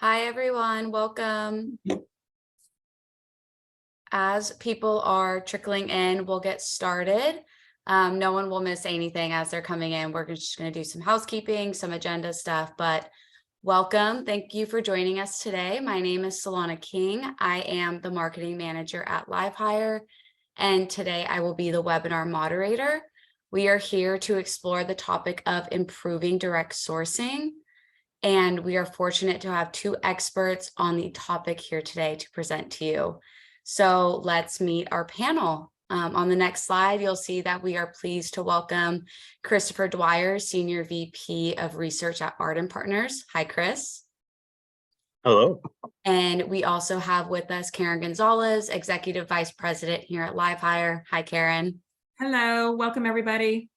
Hi, everyone. Welcome. As people are trickling in, we'll get started. No one will miss anything as they're coming in. We're just going to do some housekeeping, some agenda stuff, but welcome. Thank you for joining us today. My name is Solana King. I am the marketing manager at LiveHire, and today I will be the webinar moderator. We are here to explore the topic of improving direct sourcing. And we are fortunate to have two experts on the topic here today to present to you. So let's meet our panel. On the next slide, you'll see that we are pleased to welcome Christopher Dwyer, Senior VP of Research at Arden Partners. Hi, Chris. Hello. And we also have with us Karen Gonzalez, Executive Vice President here at LiveHire. Hi, Karen. Hello, welcome everybody.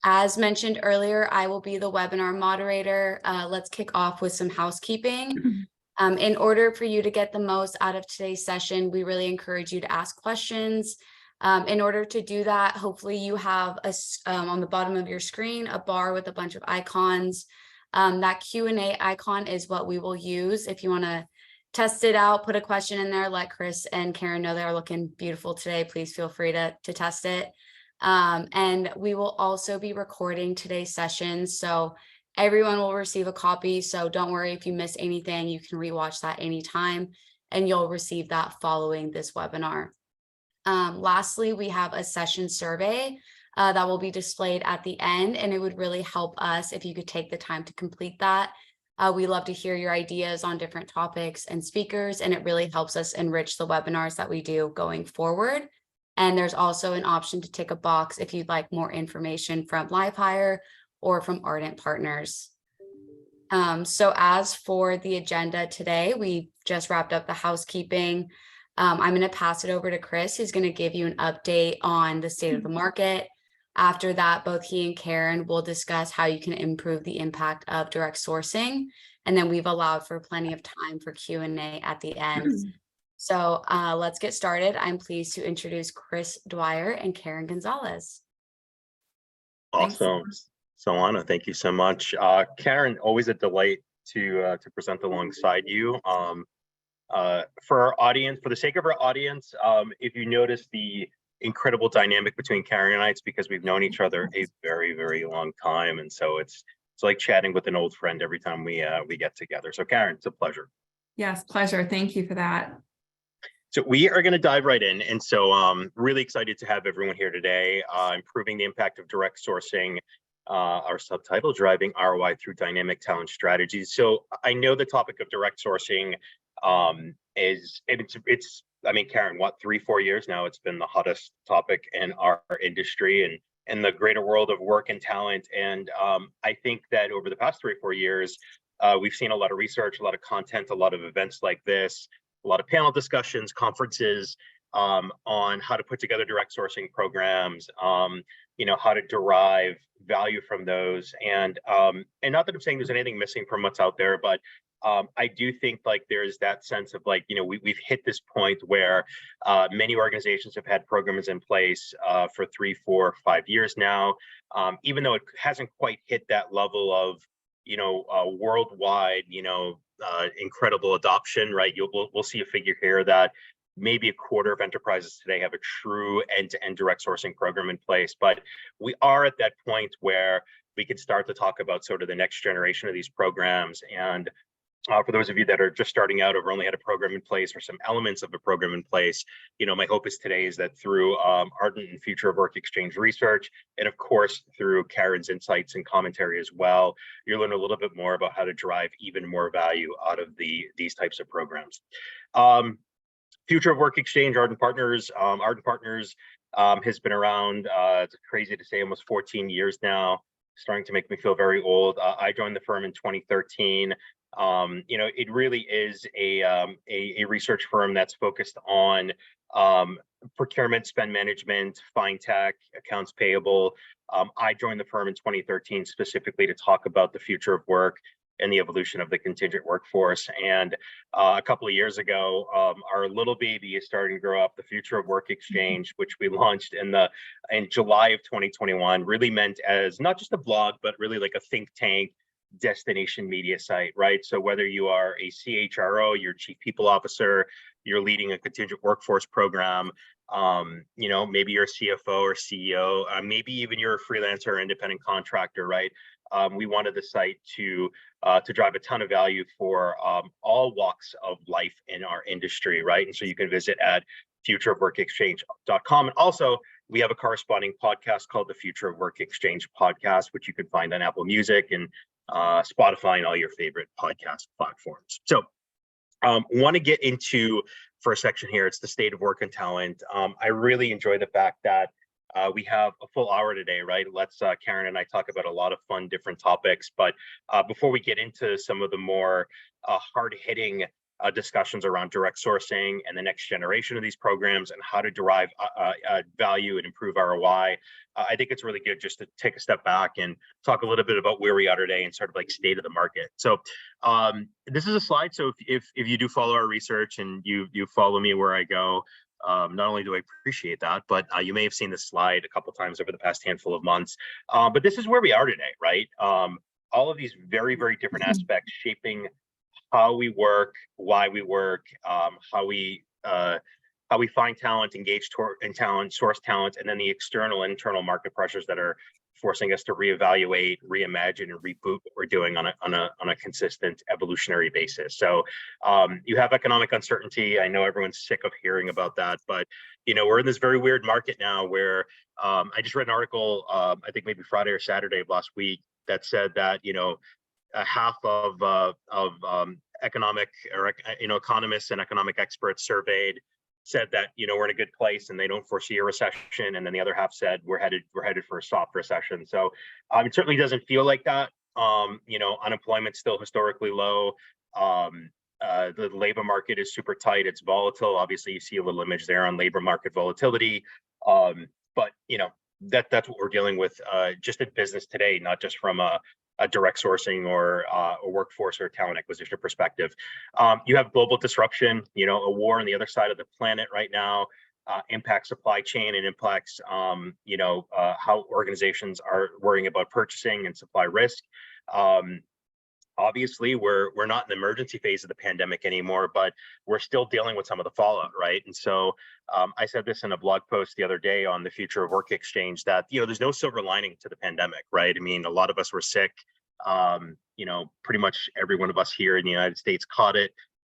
As mentioned earlier, I will be the webinar moderator. Let's kick off with some housekeeping. In order for you to get the most out of today's session, we really encourage you to ask questions. In order to do that, hopefully you have on the bottom of your screen a bar with a bunch of icons. That Q&A icon is what we will use. If you want to test it out, put a question in there, let Chris and Karen know they're looking beautiful today. Please feel free to test it. And we will also be recording today's session, so everyone will receive a copy. So don't worry if you miss anything, you can rewatch that anytime, and you'll receive that following this webinar. Lastly, we have a session survey that will be displayed at the end, and it would really help us if you could take the time to complete that. We love to hear your ideas on different topics and speakers, and it really helps us enrich the webinars that we do going forward. And there's also an option to tick a box if you'd like more information from LiveHire or from Ardent Partners. So as for the agenda today, we just wrapped up the housekeeping. I'm going to pass it over to Chris, who's going to give you an update on the state of the market. After that, both he and Karen will discuss how you can improve the impact of direct sourcing. And then we've allowed for plenty of time for Q&A at the end. So let's get started. I'm pleased to introduce Chris Dwyer and Karen Gonzalez. Awesome. Solana, thank you so much. Karen, always a delight to present alongside you. For our audience, for the sake of our audience, if you notice the incredible dynamic between Karen and I, it's because we've known each other a very, very long time. And so it's like chatting with an old friend every time we get together. So Karen, it's a pleasure. Yes, pleasure. Thank you for that. So we are going to dive right in. And so really excited to have everyone here today. Improving the impact of direct sourcing, our subtitle, driving ROI through dynamic talent strategies. So I know the topic of direct sourcing it's I mean, Karen, what, 3-4 years now, it's been the hottest topic in our industry and in the greater world of work and talent. And I think that over the past 3 or 4 years, we've seen a lot of research, a lot of content, a lot of events like this, a lot of panel discussions, conferences on how to put together direct sourcing programs, how to derive value from those. And not that I'm saying there's anything missing from what's out there, but I do think like there's that sense of like, we've hit this point where many organizations have had programs in place for 3, 4, 5 years now, even though it hasn't quite hit that level of, worldwide, incredible adoption, right? We'll see a figure here that maybe a quarter of enterprises today have a true end-to-end direct sourcing program in place. But we are at that point where we could start to talk about sort of the next generation of these programs. And for those of you that are just starting out or only had a program in place or some elements of a program in place, my hope is today is that through Ardent and Future of Work Exchange research, and of course through Karen's insights and commentary as well, you'll learn a little bit more about how to drive even more value out of these types of programs. Future of Work Exchange, Ardent Partners. Ardent Partners has been around, it's crazy to say, almost 14 years now, starting to make me feel very old. I joined the firm in 2013. It really is a research firm that's focused on procurement, spend management, fintech, accounts payable. I joined the firm in 2013 specifically to talk about the future of work and the evolution of the contingent workforce. And a couple of years ago, our little baby is starting to grow up. The Future of Work Exchange, which we launched in July of 2021, really meant as not just a blog, but really like a think tank, destination media site, right? So whether you are a CHRO, your chief people officer, you're leading a contingent workforce program, maybe you're a CFO or CEO, maybe even you're a freelancer or independent contractor, right? We wanted the site to drive a ton of value for all walks of life in our industry, right? And so you can visit at futureofworkexchange.com. And also, we have a corresponding podcast called the Future of Work Exchange podcast, which you can find on Apple Music and Spotify and all your favorite podcast platforms. So want to get into for a section here, it's the state of work and talent. I really enjoy the fact that we have a full hour today, right? Let's Karen and I talk about a lot of fun, different topics. But before we get into some of the more hard-hitting discussions around direct sourcing and the next generation of these programs and how to derive value and improve ROI, I think it's really good just to take a step back and talk a little bit about where we are today and sort of like state of the market. So this is a slide. So if you do follow our research and you follow me where I go, not only do I appreciate that, but you may have seen this slide a couple times over the past handful of months. But this is where we are today, right? All of these very, very different aspects shaping how we work, why we work, how we find talent, engage in talent, source talent, and then the external and internal market pressures that are forcing us to reevaluate, reimagine, and reboot what we're doing on a consistent evolutionary basis. So you have economic uncertainty. I know everyone's sick of hearing about that, but we're in this very weird market now where I just read an article, I think maybe Friday or Saturday of last week, that said that half of economic or economists and economic experts surveyed said that we're in a good place and they don't foresee a recession, and then the other half said we're headed for a soft recession. So it certainly doesn't feel like that. Unemployment's still historically low. The labor market is super tight. It's volatile. Obviously, you see a little image there on labor market volatility. But that's what we're dealing with just in business today, not just from a direct sourcing or a workforce or talent acquisition perspective. You have global disruption, a war on the other side of the planet right now impacts supply chain and impacts, how organizations are worrying about purchasing and supply risk. Obviously, we're not in the emergency phase of the pandemic anymore, but we're still dealing with some of the fallout, right? And so I said this in a blog post the other day on the Future of Work Exchange that, there's no silver lining to the pandemic, right? I mean, a lot of us were sick. Pretty much every one of us here in the United States caught it.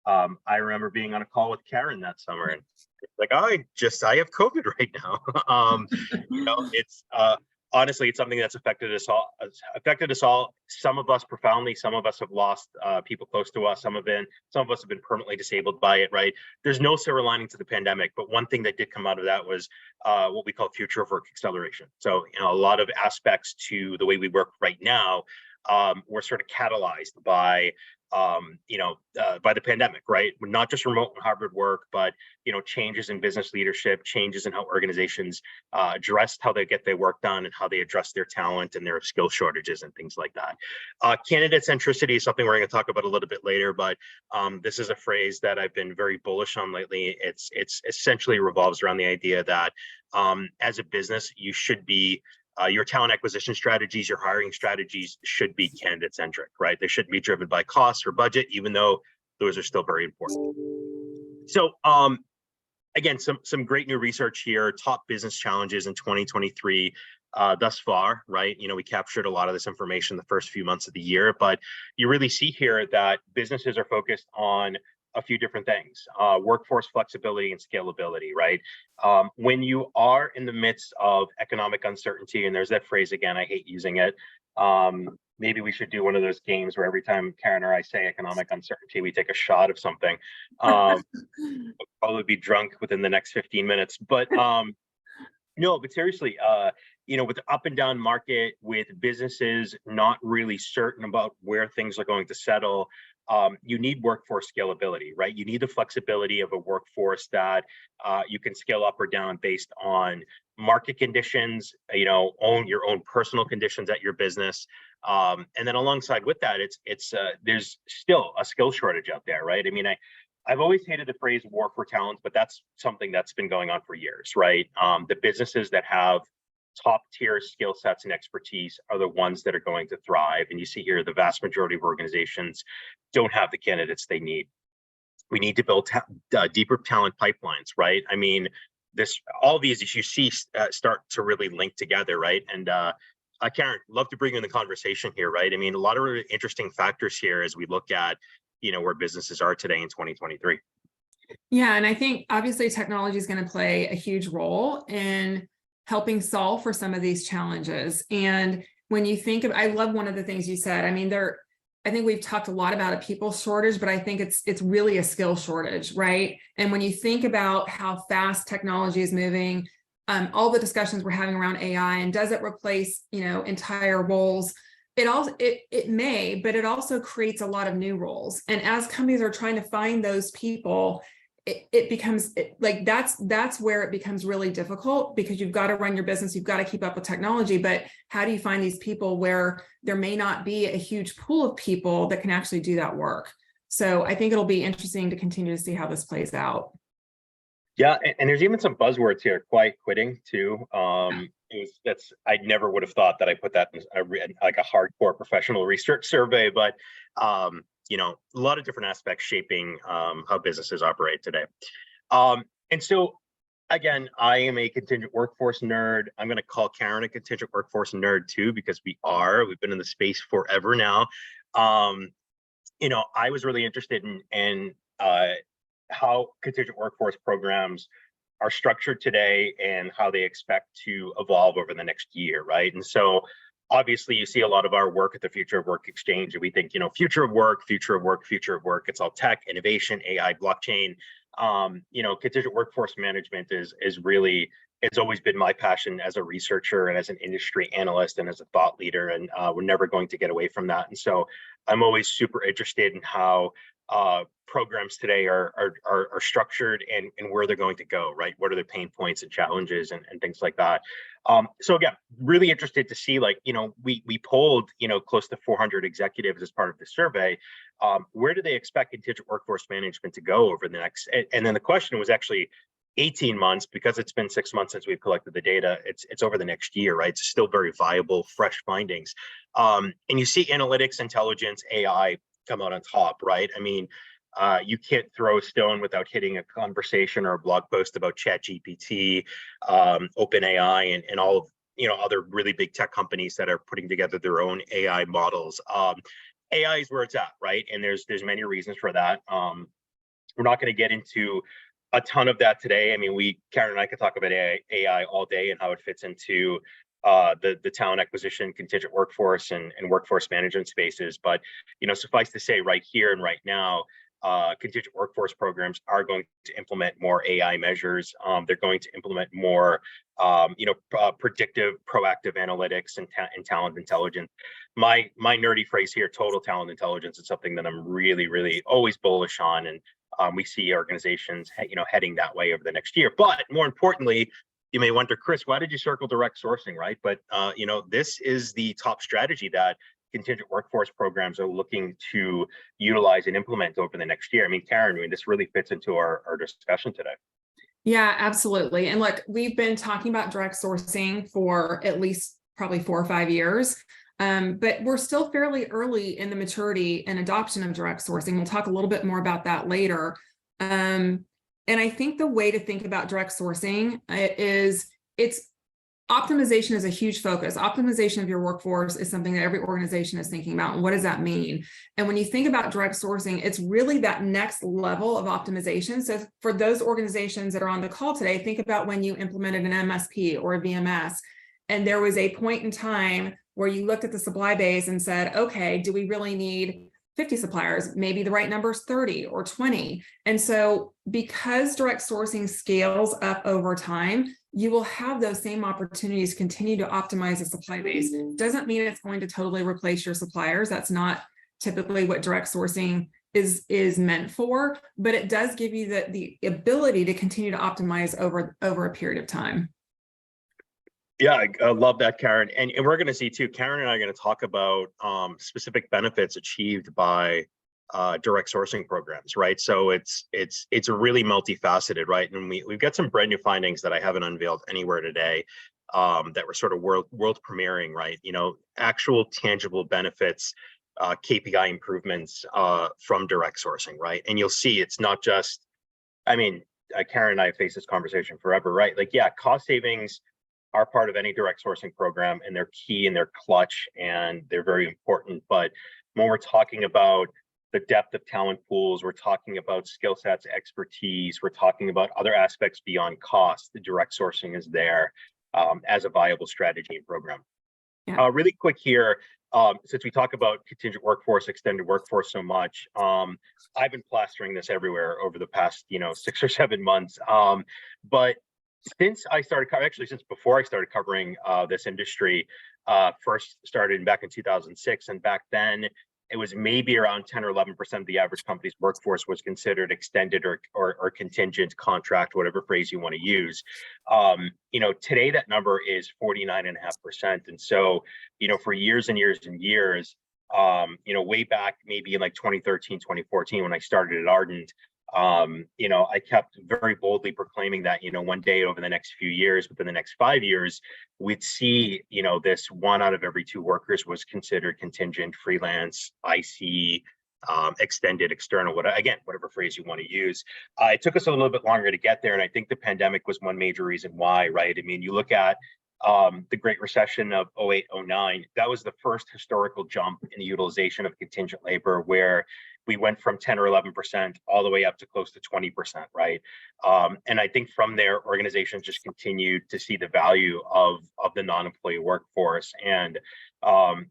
I remember being on a call with Karen that summer and like, I have COVID right now. It's honestly, it's something that's affected us all. Some of us profoundly, some of us have lost people close to us. Some of us have been permanently disabled by it, right? There's no silver lining to the pandemic, but one thing that did come out of that was what we call future of work acceleration. So, a lot of aspects to the way we work right now were sort of catalyzed by the pandemic, right? Not just remote and hybrid work, but changes in business leadership, changes in how organizations address how they get their work done and how they address their talent and their skill shortages and things like that. Candidate centricity is something we're going to talk about a little bit later, but this is a phrase that I've been very bullish on lately. It's essentially revolves around the idea that as a business, you should be your talent acquisition strategies, your hiring strategies should be candidate centric, right? They shouldn't be driven by costs or budget, even though those are still very important. So again, some great new research here, top business challenges in 2023 thus far, right? We captured a lot of this information the first few months of the year, but you really see here that businesses are focused on a few different things, workforce flexibility and scalability, right? When you are in the midst of economic uncertainty, and there's that phrase again, I hate using it. Maybe we should do one of those games where every time Karen or I say economic uncertainty, we take a shot of something. I'll probably be drunk within the next 15 minutes, but no, but seriously, with the up and down market, with businesses not really certain about where things are going to settle, you need workforce scalability, right? You need the flexibility of a workforce that you can scale up or down based on market conditions, own your own personal conditions at your business. And then alongside with that, there's still a skill shortage out there, right? I mean, I've always hated the phrase war for talent, but that's something that's been going on for years, right? The businesses that have top tier skill sets and expertise are the ones that are going to thrive. And you see here, the vast majority of organizations don't have the candidates they need. We need to build deeper talent pipelines, right? I mean, all these, as you see, start to really link together, right? And Karen, love to bring you in the conversation here, right? I mean, a lot of really interesting factors here as we look at, where businesses are today in 2023. Yeah, and I think obviously technology is going to play a huge role in helping solve for some of these challenges. And when you think of, I love one of the things you said. I mean, I think we've talked a lot about a people shortage, but I think it's really a skill shortage, right? And when you think about how fast technology is moving, all the discussions we're having around AI, and does it replace, entire roles? It may, but it also creates a lot of new roles. And as companies are trying to find those people, it becomes like that's where it becomes really difficult, because you've got to run your business, you've got to keep up with technology, but how do you find these people where there may not be a huge pool of people that can actually do that work? So I think it'll be interesting to continue to see how this plays out. Yeah, and there's even some buzzwords here, quiet quitting too. I never would have thought that I put that in like a hardcore professional research survey, but a lot of different aspects shaping how businesses operate today. And so, again, I am a contingent workforce nerd. I'm going to call Karen a contingent workforce nerd too, because we've been in the space forever now. I was really interested in how contingent workforce programs are structured today and how they expect to evolve over the next year, right? And so obviously you see a lot of our work at the Future of Work Exchange, and we think, future of work, future of work, future of work. It's all tech, innovation, AI, blockchain. Contingent workforce management is really, it's always been my passion as a researcher and as an industry analyst and as a thought leader, and we're never going to get away from that. And so I'm always super interested in how programs today are structured and where they're going to go, right? What are their pain points and challenges and things like that. So again, really interested to see, we polled, close to 400 executives as part of the survey. Where do they expect contingent workforce management to go over the next, and then the question was actually 18 months, because it's been 6 months since we've collected the data. It's over the next year, right? It's still very viable, fresh findings. And you see analytics, intelligence, AI come out on top, right? I mean, you can't throw a stone without hitting a conversation or a blog post about ChatGPT, OpenAI, and all of other really big tech companies that are putting together their own AI models. AI is where it's at, right? And there's many reasons for that. We're not going to get into a ton of that today. I mean, Karen and I could talk about AI all day and how it fits into the talent acquisition, contingent workforce, and workforce management spaces. But suffice to say, right here and right now, contingent workforce programs are going to implement more AI measures. They're going to implement more, predictive, proactive analytics and talent intelligence. My nerdy phrase here, total talent intelligence, is something that I'm really, really always bullish on, and we see organizations, heading that way over the next year. But more importantly, you may wonder, Chris, why did you circle direct sourcing, right? But this is the top strategy that contingent workforce programs are looking to utilize and implement over the next year. I mean, Karen, this really fits into our discussion today. Yeah, absolutely. And look, we've been talking about direct sourcing for at least probably 4 or 5 years. But we're still fairly early in the maturity and adoption of direct sourcing. We'll talk a little bit more about that later. And I think the way to think about direct sourcing is optimization is a huge focus. Optimization of your workforce is something that every organization is thinking about. And what does that mean? And when you think about direct sourcing, it's really that next level of optimization. So for those organizations that are on the call today, think about when you implemented an MSP or a VMS, and there was a point in time where you looked at the supply base and said, okay, do we really need 50 suppliers? Maybe the right number is 30 or 20. And so because direct sourcing scales up over time, you will have those same opportunities to continue to optimize the supply base. Doesn't mean it's going to totally replace your suppliers. That's not typically what direct sourcing is meant for, but it does give you the ability to continue to optimize over a period of time. Yeah, I love that, Karen. And we're going to see too, Karen and I are going to talk about specific benefits achieved by direct sourcing programs, right? So it's really multifaceted, right? And we've got some brand new findings that I haven't unveiled anywhere today that were sort of world premiering, right? You know, actual tangible benefits, KPI improvements from direct sourcing, right? And you'll see it's not just, I mean, Karen and I have faced this conversation forever, right? Like, yeah, cost savings are part of any direct sourcing program, and they're key and they're clutch and they're very important. But when we're talking about the depth of talent pools, we're talking about skill sets, expertise, we're talking about other aspects beyond cost, the direct sourcing is there as a viable strategy and program. Yeah. Really quick here, since we talk about contingent workforce, extended workforce so much, I've been plastering this everywhere over the past, 6 or 7 months. But since I started, actually since before I started covering this industry, first started back in 2006, and back then it was maybe around 10 or 11% of the average company's workforce was considered extended or contingent contract, whatever phrase you want to use. Today that number is 49.5%. And so, for years and years and years, way back maybe in like 2013, 2014, when I started at Ardent, I kept very boldly proclaiming that, one day over the next few years, within the next 5 years, we'd see, this 1 out of every 2 workers was considered contingent, freelance, IC, extended, external, whatever phrase you want to use. It took us a little bit longer to get there. And I think the pandemic was one major reason why, right? I mean, you look at the Great Recession of 08, 09, that was the first historical jump in the utilization of contingent labor, where we went from 10 or 11% all the way up to close to 20%, right? And I think from there, organizations just continued to see the value of the non-employee workforce. And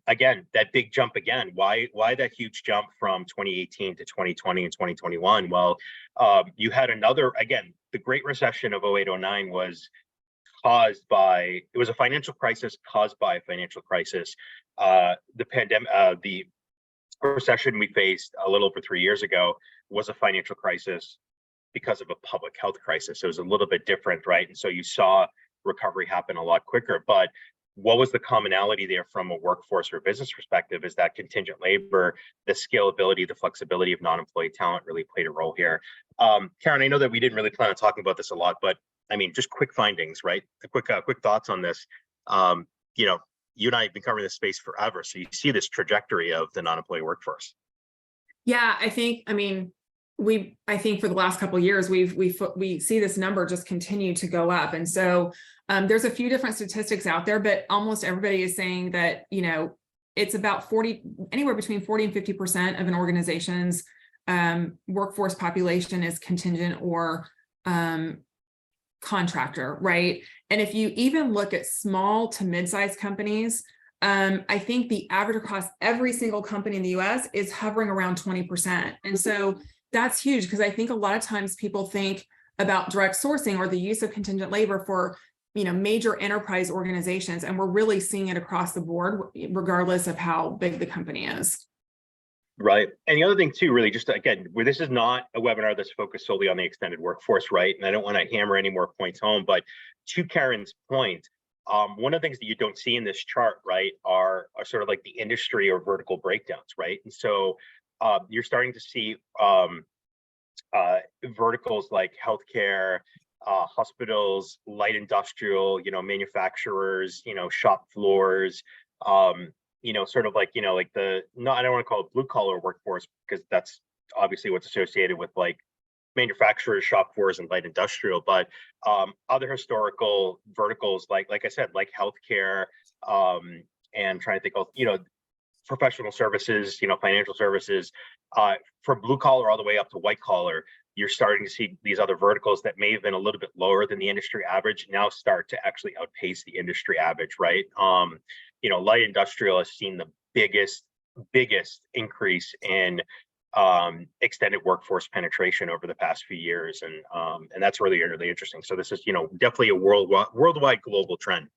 again, that big jump again, why that huge jump from 2018 to 2020 and 2021? Well, you had another, again, the Great Recession of 08, 09 was caused by, it was a financial crisis caused by a financial crisis. The pandemic, the recession we faced a little over 3 years ago was a financial crisis because of a public health crisis. It was a little bit different, right? And so you saw recovery happen a lot quicker. But what was the commonality there from a workforce or business perspective is that contingent labor, the scalability, the flexibility of non-employee talent really played a role here. Karen, I know that we didn't really plan on talking about this a lot, but I mean, just quick findings, right? Quick thoughts on this. You and I have been covering this space forever, so you see this trajectory of the non-employee workforce. Yeah, I think for the last couple of years, we see this number just continue to go up. And so there's a few different statistics out there, but almost everybody is saying that, it's about anywhere between 40 and 50% of an organization's workforce population is contingent or contractor, right? And if you even look at small to mid-sized companies, I think the average across every single company in the US is hovering around 20%. And so that's huge, because I think a lot of times people think about direct sourcing or the use of contingent labor for, major enterprise organizations, and we're really seeing it across the board, regardless of how big the company is. Right. And the other thing too, really, just again, where this is not a webinar that's focused solely on the extended workforce, right? And I don't want to hammer any more points home, but to Karen's point, one of the things that you don't see in this chart, right, are sort of like the industry or vertical breakdowns, right? And so you're starting to see verticals like healthcare, hospitals, light industrial, manufacturers, shop floors, sort of like, like I don't want to call it blue collar workforce, because that's obviously what's associated with like manufacturers, shop floors, and light industrial, but other historical verticals, like I said, like healthcare, and trying to think of, professional services, financial services, from blue collar all the way up to white collar. You're starting to see these other verticals that may have been a little bit lower than the industry average now start to actually outpace the industry average, right? Light industrial has seen the biggest increase in extended workforce penetration over the past few years, and that's really interesting. So this is definitely a worldwide global trend.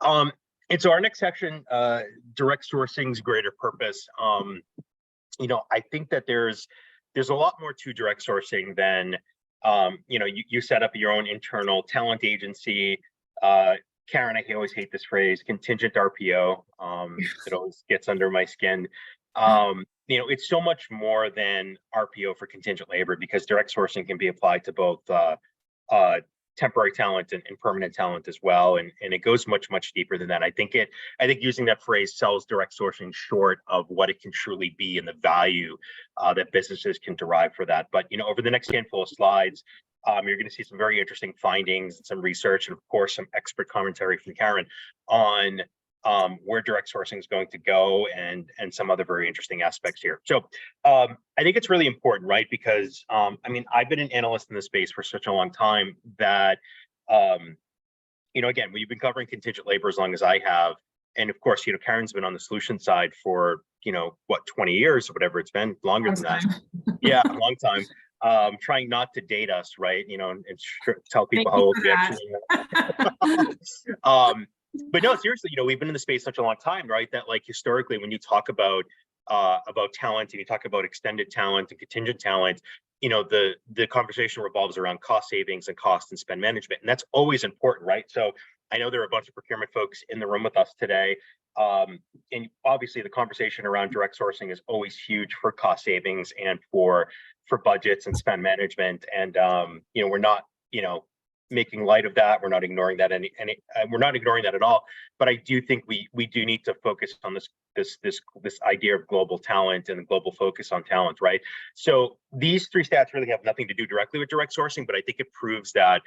And so our next section, direct sourcing's greater purpose. I think that there's a lot more to direct sourcing than you set up your own internal talent agency. Karen, I always hate this phrase, contingent RPO. It always gets under my skin. It's so much more than RPO for contingent labor, because direct sourcing can be applied to both temporary talent and permanent talent as well. And it goes much deeper than that. I think using that phrase sells direct sourcing short of what it can truly be and the value that businesses can derive for that. But, over the next handful of slides, you're going to see some very interesting findings and some research, and of course, some expert commentary from Karen on where direct sourcing is going to go and some other very interesting aspects here. So I think it's really important, right? Because I've been an analyst in this space for such a long time that, again, we've been covering contingent labor as long as I have. And of course, Karen's been on the solution side for, 20 years or whatever it's been, longer than that. Yeah, a long time. Trying not to date us, right? And tell people how old we actually are. But no, seriously, we've been in the space such a long time, right? That like historically, when you talk about talent and you talk about extended talent and contingent talent, the conversation revolves around cost savings and cost and spend management, and that's always important, right? So I know there are a bunch of procurement folks in the room with us today, and obviously the conversation around direct sourcing is always huge for cost savings and for budgets and spend management, and we're not making light of that. We're not ignoring that we're not ignoring that at all. But I do think we do need to focus on this idea of global talent and global focus on talent, right? So these three stats really have nothing to do directly with direct sourcing, but I think it proves that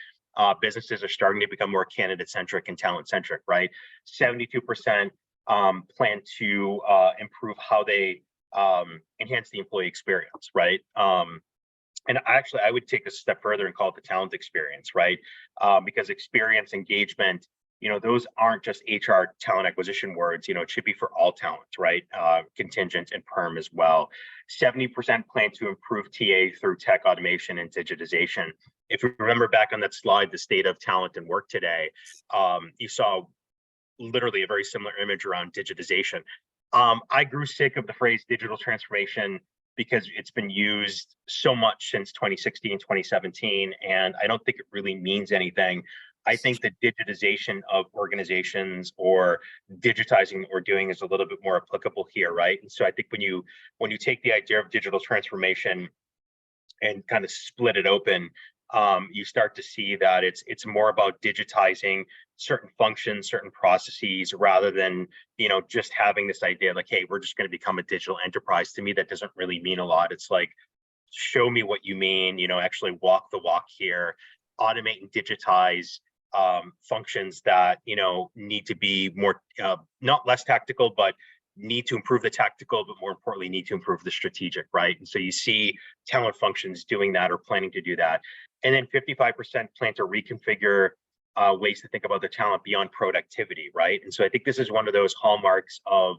businesses are starting to become more candidate centric and talent centric, right? 72% plan to improve how they enhance the employee experience, right? And actually, I would take this a step further and call it the talent experience, right? Because experience, engagement, those aren't just HR talent acquisition words. It should be for all talent, right? Contingent and perm as well. 70% plan to improve TA through tech automation and digitization. If you remember back on that slide, the state of talent and work today, you saw literally a very similar image around digitization. I grew sick of the phrase digital transformation because it's been used so much since 2016, 2017, and I don't think it really means anything. I think the digitization of organizations or digitizing what we're doing is a little bit more applicable here, right? And so I think when you take the idea of digital transformation and kind of split it open, you start to see that it's more about digitizing certain functions, certain processes, rather than just having this idea like, hey, we're just going to become a digital enterprise. To me, that doesn't really mean a lot. It's like, show me what you mean. Actually walk the walk here, automate and digitize functions that need to be more not less tactical, but need to improve the tactical, but more importantly, need to improve the strategic, right? And so you see talent functions doing that or planning to do that. And then 55% plan to reconfigure ways to think about the talent beyond productivity, right? And so I think this is one of those hallmarks of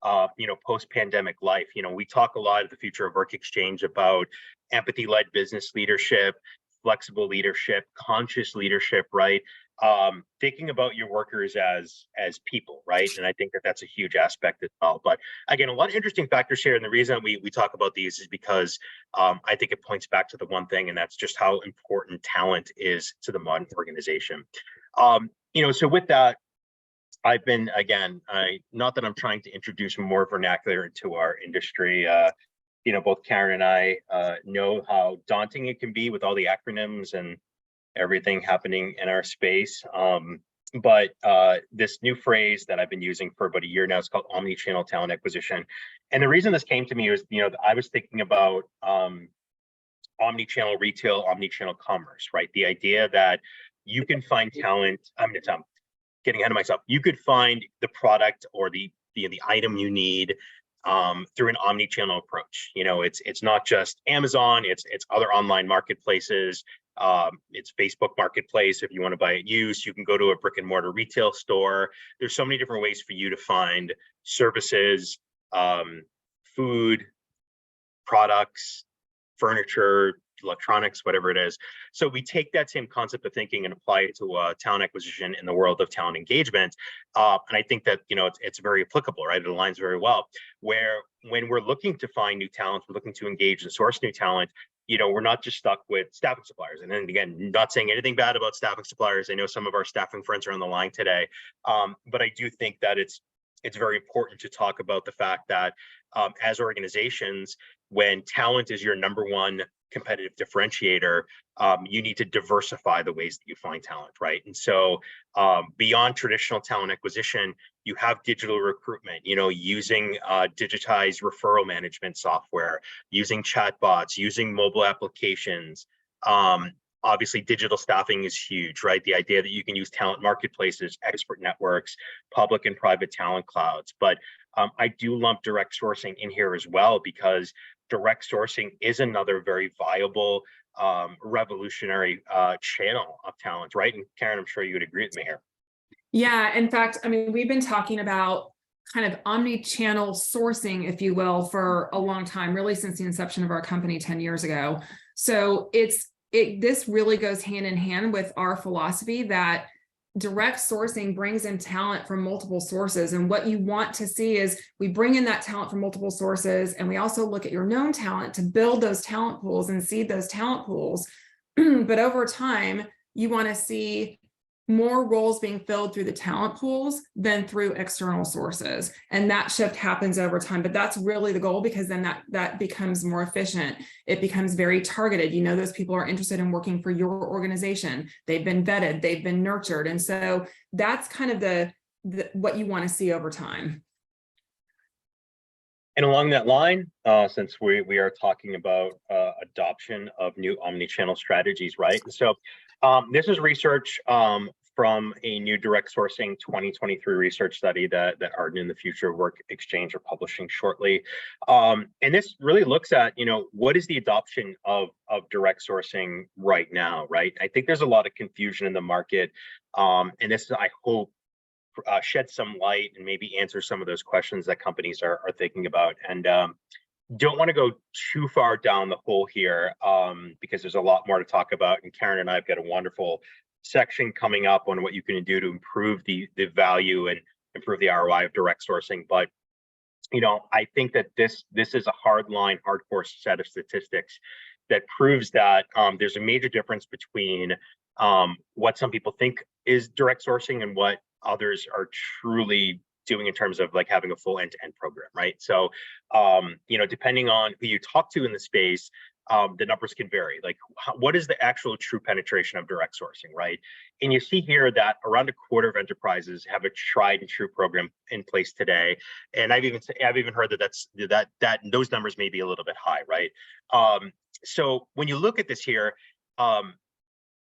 post-pandemic life. We talk a lot at the Future of Work Exchange about empathy-led business leadership, flexible leadership, conscious leadership, right? Thinking about your workers as people, right? And I think that's a huge aspect as well. But again, a lot of interesting factors here. And the reason we talk about these is because I think it points back to the one thing, and that's just how important talent is to the modern organization. So with that, I've been, again, not that I'm trying to introduce more vernacular into our industry. Both Karen and I know how daunting it can be with all the acronyms and everything happening in our space. But this new phrase that I've been using for about a year now is called omni-channel talent acquisition. And the reason this came to me was, I was thinking about omni-channel retail, omni-channel commerce, right? The idea that you can find talent, I'm getting ahead of myself. You could find the product or the item you need through an omni-channel approach. It's not just Amazon, it's other online marketplaces. It's Facebook Marketplace. If you want to buy it used, you can go to a brick and mortar retail store. There's so many different ways for you to find services, food, products, furniture, electronics, whatever it is. So we take that same concept of thinking and apply it to talent acquisition in the world of talent engagement. And I think that, it's very applicable, right? It aligns very well, where when we're looking to find new talent, we're looking to engage and source new talent, we're not just stuck with staffing suppliers. And then again, not saying anything bad about staffing suppliers. I know some of our staffing friends are on the line today. But I do think that it's it's very important to talk about the fact that as organizations, when talent is your number one competitive differentiator, you need to diversify the ways that you find talent, right? And so beyond traditional talent acquisition, you have digital recruitment, using digitized referral management software, using chatbots, using mobile applications. Obviously, digital staffing is huge, right? The idea that you can use talent marketplaces, expert networks, public and private talent clouds. But I do lump direct sourcing in here as well, because direct sourcing is another very viable, revolutionary channel of talent, right? And Karen, I'm sure you would agree with me here. Yeah, in fact, I mean, we've been talking about kind of omni-channel sourcing, if you will, for a long time, really since the inception of our company 10 years ago. So this really goes hand in hand with our philosophy that direct sourcing brings in talent from multiple sources. And what you want to see is we bring in that talent from multiple sources, and we also look at your known talent to build those talent pools and seed those talent pools. But over time, you want to see more roles being filled through the talent pools than through external sources. And that shift happens over time, but that's really the goal, because then that becomes more efficient. It becomes very targeted. Those people are interested in working for your organization. They've been vetted, they've been nurtured. And so that's kind of the what you want to see over time. And along that line, since we are talking about adoption of new omni-channel strategies, right? So this is research from a new direct sourcing 2023 research study that Arden and the Future of Work Exchange are publishing shortly. And this really looks at, what is the adoption of direct sourcing right now, right? I think there's a lot of confusion in the market. And this, I hope, shed some light and maybe answer some of those questions that companies are thinking about. And don't want to go too far down the hole here, because there's a lot more to talk about. And Karen and I have got a wonderful section coming up on what you can do to improve the value and improve the ROI of direct sourcing. But I think that this is a hardcore set of statistics that proves that there's a major difference between what some people think is direct sourcing and what others are truly doing in terms of like having a full end-to-end program, right? So, depending on who you talk to in the space, the numbers can vary. Like, what is the actual true penetration of direct sourcing, right? And you see here that around a quarter of enterprises have a tried and true program in place today. And I've even heard that those numbers may be a little bit high, right? So when you look at this here,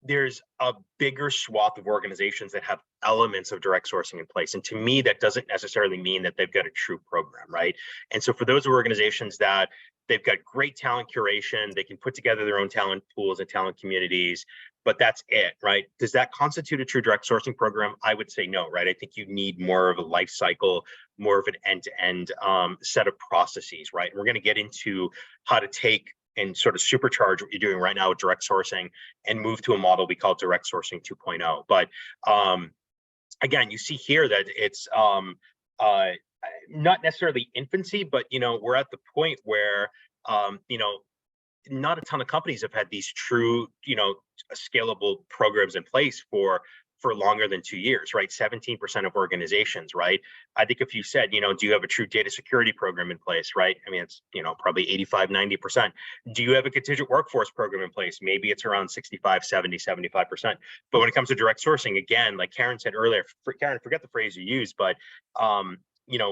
there's a bigger swath of organizations that have elements of direct sourcing in place. And to me, that doesn't necessarily mean that they've got a true program, right? And so for those organizations that they've got great talent curation, they can put together their own talent pools and talent communities, but that's it, right? Does that constitute a true direct sourcing program? I would say no, right? I think you need more of a life cycle, more of an end-to-end set of processes, right? And we're going to get into how to take and sort of supercharge what you're doing right now with direct sourcing and move to a model we call direct sourcing 2.0. But again, you see here that it's not necessarily infancy, but we're at the point where not a ton of companies have had these true scalable programs in place for longer than 2 years, right? 17% of organizations, right? I think if you said, do you have a true data security program in place, right? I mean, it's, probably 85, 90%. Do you have a contingent workforce program in place? Maybe it's around 65, 70, 75%. But when it comes to direct sourcing, again, like Karen said earlier, Karen, forget the phrase you used, but,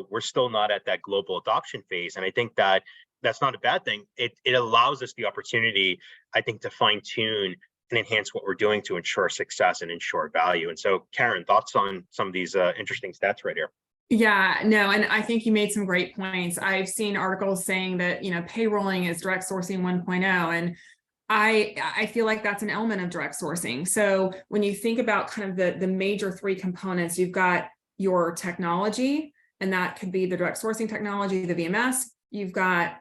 we're still not at that global adoption phase. And I think that that's not a bad thing. It allows us the opportunity, I think, to fine tune and enhance what we're doing to ensure success and ensure value. And so, Karen, thoughts on some of these interesting stats right here? Yeah, no, and I think you made some great points. I've seen articles saying that, payrolling is direct sourcing 1.0, and I feel like that's an element of direct sourcing. So when you think about kind of the major three components, you've got your technology, and that could be the direct sourcing technology, the VMS. You've got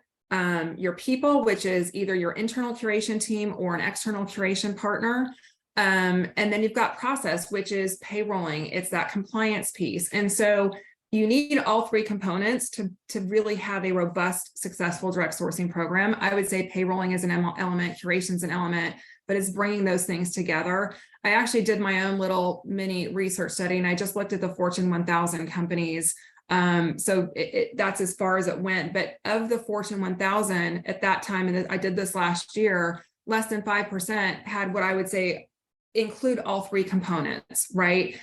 your people, which is either your internal curation team or an external curation partner. And then you've got process, which is payrolling. It's that compliance piece. And so you need all three components to really have a robust, successful direct sourcing program. I would say payrolling is an element, curation is an element, but it's bringing those things together. I actually did my own little mini research study, and I just looked at the Fortune 1000 companies So that's as far as it went. But of the Fortune 1000 at that time, and I did this last year, less than 5% had what I would say include all three components, right?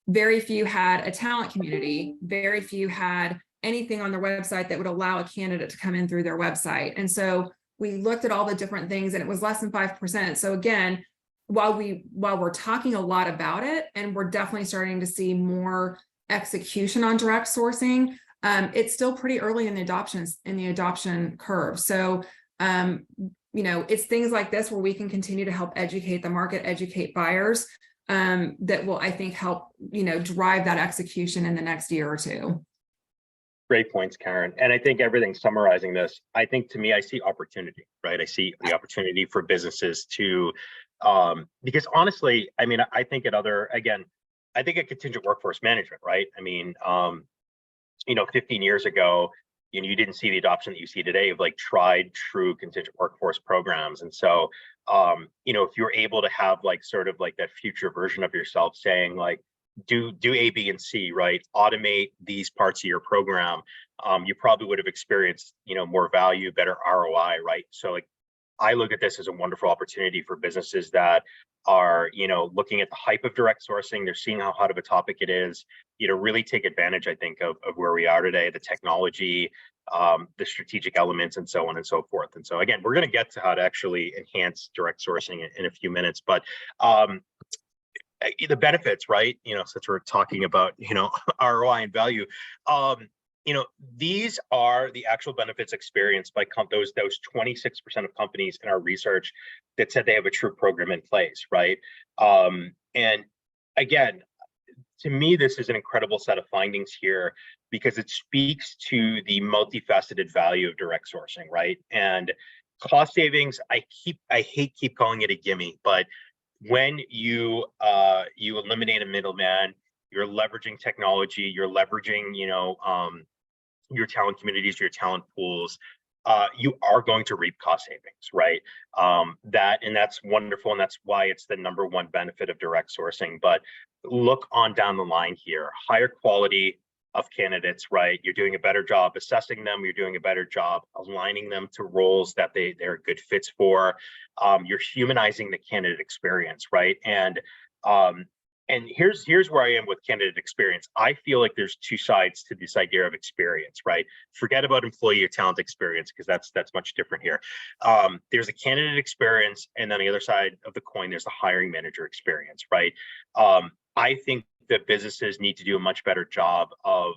Very few had a talent community. Very few had anything on their website that would allow a candidate to come in through their website. And so we looked at all the different things, and it was less than 5%. So again, while we're talking a lot about it, and we're definitely starting to see more execution on direct sourcing, it's still pretty early in the adoption curve. So it's things like this where we can continue to help educate the market, educate buyers, that will, I think, help drive that execution in the next year or two. Great points, Karen. And I think everything summarizing this, I think to me, I see opportunity, right? I see the opportunity for businesses to, because honestly, I mean, I think at contingent workforce management, right? I mean, 15 years ago, you didn't see the adoption that you see today of like tried true contingent workforce programs. And so, if you're able to have like sort of like that future version of yourself saying like, do A, B, and C, right? Automate these parts of your program. You probably would have experienced, more value, better ROI, right? So like, I look at this as a wonderful opportunity for businesses that are, looking at the hype of direct sourcing. They're seeing how hot of a topic it is, really take advantage, I think, of where we are today, the technology, the strategic elements, and so on and so forth. And so again, we're going to get to how to actually enhance direct sourcing in a few minutes, but the benefits, right? Since we're talking about, ROI and value, these are the actual benefits experienced by those 26% of companies in our research that said they have a true program in place, right? And again, to me, this is an incredible set of findings here because it speaks to the multifaceted value of direct sourcing, right? And cost savings, I hate keep calling it a gimme, but when you eliminate a middleman, you're leveraging technology, you're leveraging, your talent communities, your talent pools, you are going to reap cost savings, right? That's wonderful, and that's why it's the number one benefit of direct sourcing. But look on down the line here, higher quality of candidates, right? You're doing a better job assessing them. You're doing a better job aligning them to roles that they're good fits for. You're humanizing the candidate experience, right? And here's where I am with candidate experience. I feel like there's two sides to this idea of experience, right? Forget about employee or talent experience because that's much different here. There's a candidate experience, and then the other side of the coin, there's the hiring manager experience, right? I think that businesses need to do a much better job of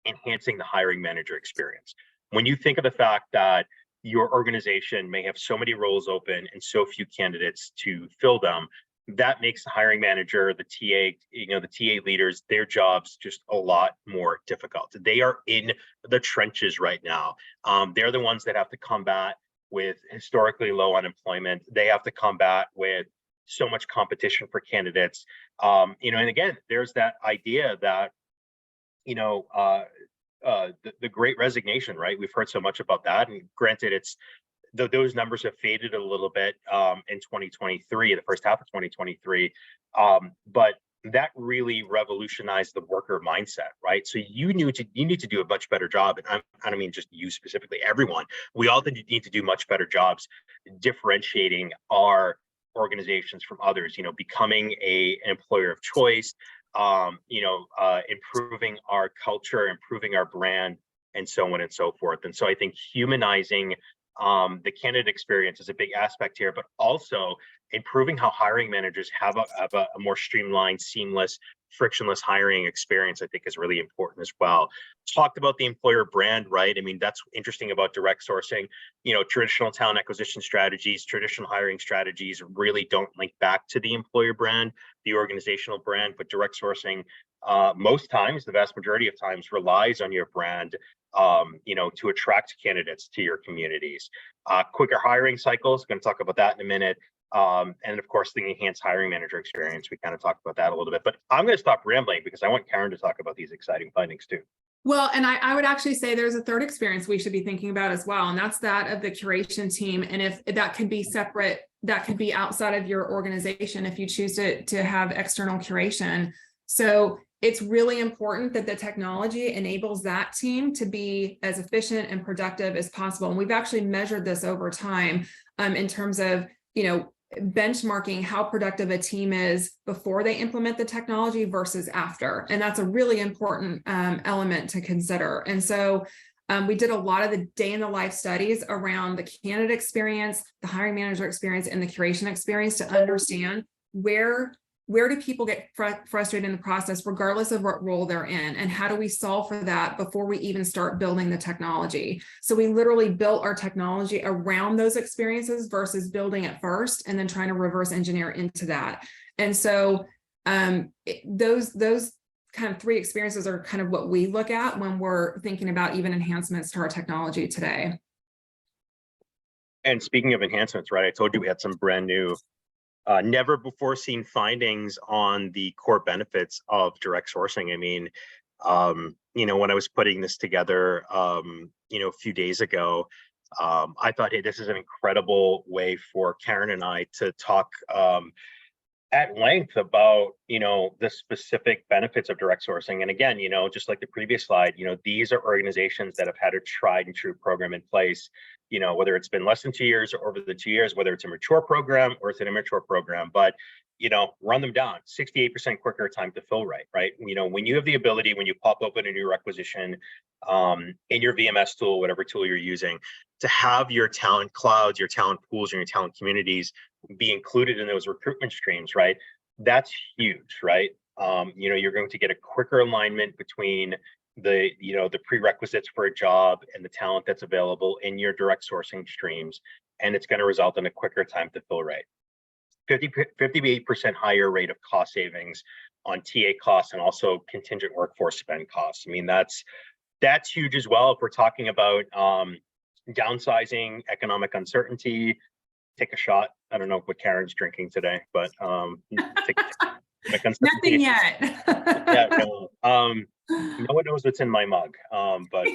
enhancing the hiring manager experience. When you think of the fact that your organization may have so many roles open and so few candidates to fill them, that makes the hiring manager, the TA, the TA leaders, their jobs just a lot more difficult. They are in the trenches right now. They're the ones that have to combat with historically low unemployment. They have to combat with so much competition for candidates. And again, there's that idea that, the Great Resignation, right? We've heard so much about that. And granted, those numbers have faded a little bit in 2023, the first half of 2023. But that really revolutionized the worker mindset, right? So you need to do a much better job. And I don't mean just you specifically, everyone. We all need to do much better jobs differentiating our organizations from others, becoming an employer of choice, improving our culture, improving our brand, and so on and so forth. And so I think humanizing the candidate experience is a big aspect here, but also improving how hiring managers have a more streamlined, seamless, frictionless hiring experience, I think is really important as well. Talked about the employer brand, right? I mean, that's interesting about direct sourcing. Traditional talent acquisition strategies, traditional hiring strategies really don't link back to the employer brand, the organizational brand, but direct sourcing, most times, the vast majority of times, relies on your brand to attract candidates to your communities. Quicker hiring cycles, going to talk about that in a minute. And of course, the enhanced hiring manager experience, we kind of talked about that a little bit, but I'm going to stop rambling because I want Karen to talk about these exciting findings too. Well, and I would actually say there's a third experience we should be thinking about as well, and that's that of the curation team. And if that could be separate, that could be outside of your organization if you choose to have external curation. So it's really important that the technology enables that team to be as efficient and productive as possible. And we've actually measured this over time in terms of, benchmarking how productive a team is before they implement the technology versus after. And that's a really important element to consider. And so we did a lot of the day in the life studies around the candidate experience, the hiring manager experience, and the curation experience to understand where do people get frustrated in the process, regardless of what role they're in, and how do we solve for that before we even start building the technology? So we literally built our technology around those experiences versus building it first and then trying to reverse engineer into that. And so those kind of 3 experiences are kind of what we look at when we're thinking about even enhancements to our technology today. And speaking of enhancements, right, I told you we had some brand new never before seen findings on the core benefits of direct sourcing. I mean, when I was putting this together, a few days ago, I thought, hey, this is an incredible way for Karen and I to talk at length about, the specific benefits of direct sourcing. And again, just like the previous slide, these are organizations that have had a tried and true program in place, whether it's been less than 2 years or over the 2 years, whether it's a mature program or it's an immature program, but, run them down, 68% quicker time to fill rate, right? When you have the ability, when you pop open a new requisition in your VMS tool, whatever tool you're using, to have your talent clouds, your talent pools, and your talent communities be included in those recruitment streams, right? That's huge, right? You're going to get a quicker alignment between the prerequisites for a job and the talent that's available in your direct sourcing streams, and it's going to result in a quicker time to fill rate. 58% higher rate of cost savings on TA costs and also contingent workforce spend costs. I mean, that's huge as well. If we're talking about downsizing, economic uncertainty, take a shot. I don't know what Karen's drinking today, but Nothing yet. Yeah, no. No one knows what's in my mug, but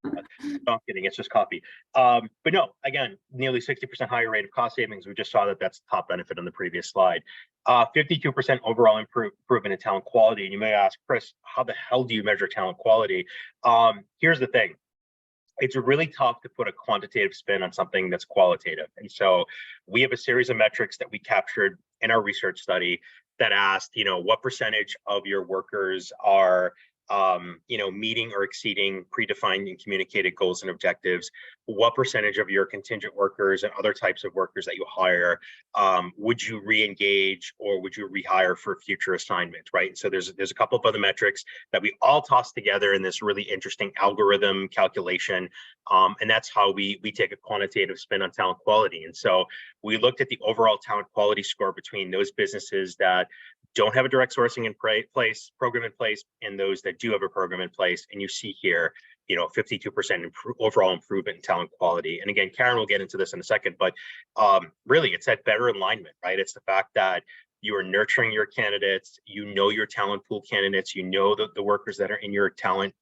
no, I'm kidding. It's just coffee. But no, again, nearly 60% higher rate of cost savings. We just saw that that's the top benefit on the previous slide. 52% overall improvement in talent quality. And you may ask, Chris, how the hell do you measure talent quality? Here's the thing. It's really tough to put a quantitative spin on something that's qualitative. And so we have a series of metrics that we captured in our research study that asked, what percentage of your workers are meeting or exceeding predefined and communicated goals and objectives? What percentage of your contingent workers and other types of workers that you hire would you re-engage or would you rehire for future assignments, right? So there's a couple of other metrics that we all toss together in this really interesting algorithm calculation, and that's how we take a quantitative spin on talent quality. And so we looked at the overall talent quality score between those businesses that don't have a direct sourcing program in place and those that do have a program in place. And you see here, 52% overall improvement in talent quality. And again, Karen will get into this in a second, but really it's that better alignment, right? It's the fact that you are nurturing your candidates, your talent pool candidates, the workers that are in your talent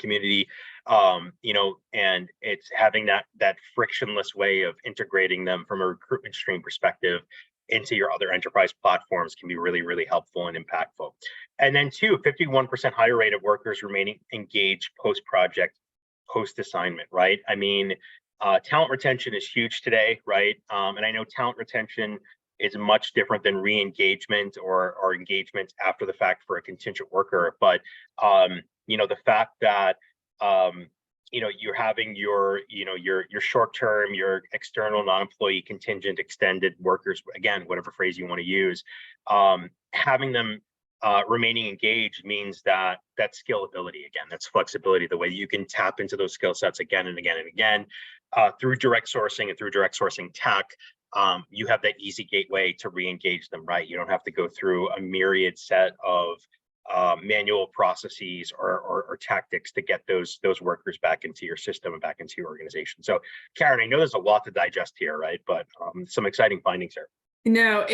community, and it's having that frictionless way of integrating them from a recruitment stream perspective into your other enterprise platforms can be really, really helpful and impactful. And then 51% higher rate of workers remaining engaged post-project, post-assignment, right? I mean, talent retention is huge today, right? And I know talent retention is much different than re-engagement or engagement after the fact for a contingent worker. But, the fact that, you're having your short-term, your external non-employee contingent extended workers, again, whatever phrase you want to use, having them remaining engaged means that scalability, again, that's flexibility, the way you can tap into those skill sets again and again and again through direct sourcing and through direct sourcing tech. You have that easy gateway to re-engage them, right? You don't have to go through a myriad set of manual processes or tactics to get those workers back into your system and back into your organization. So Karen, I know there's a lot to digest here, right? But some exciting findings here. No,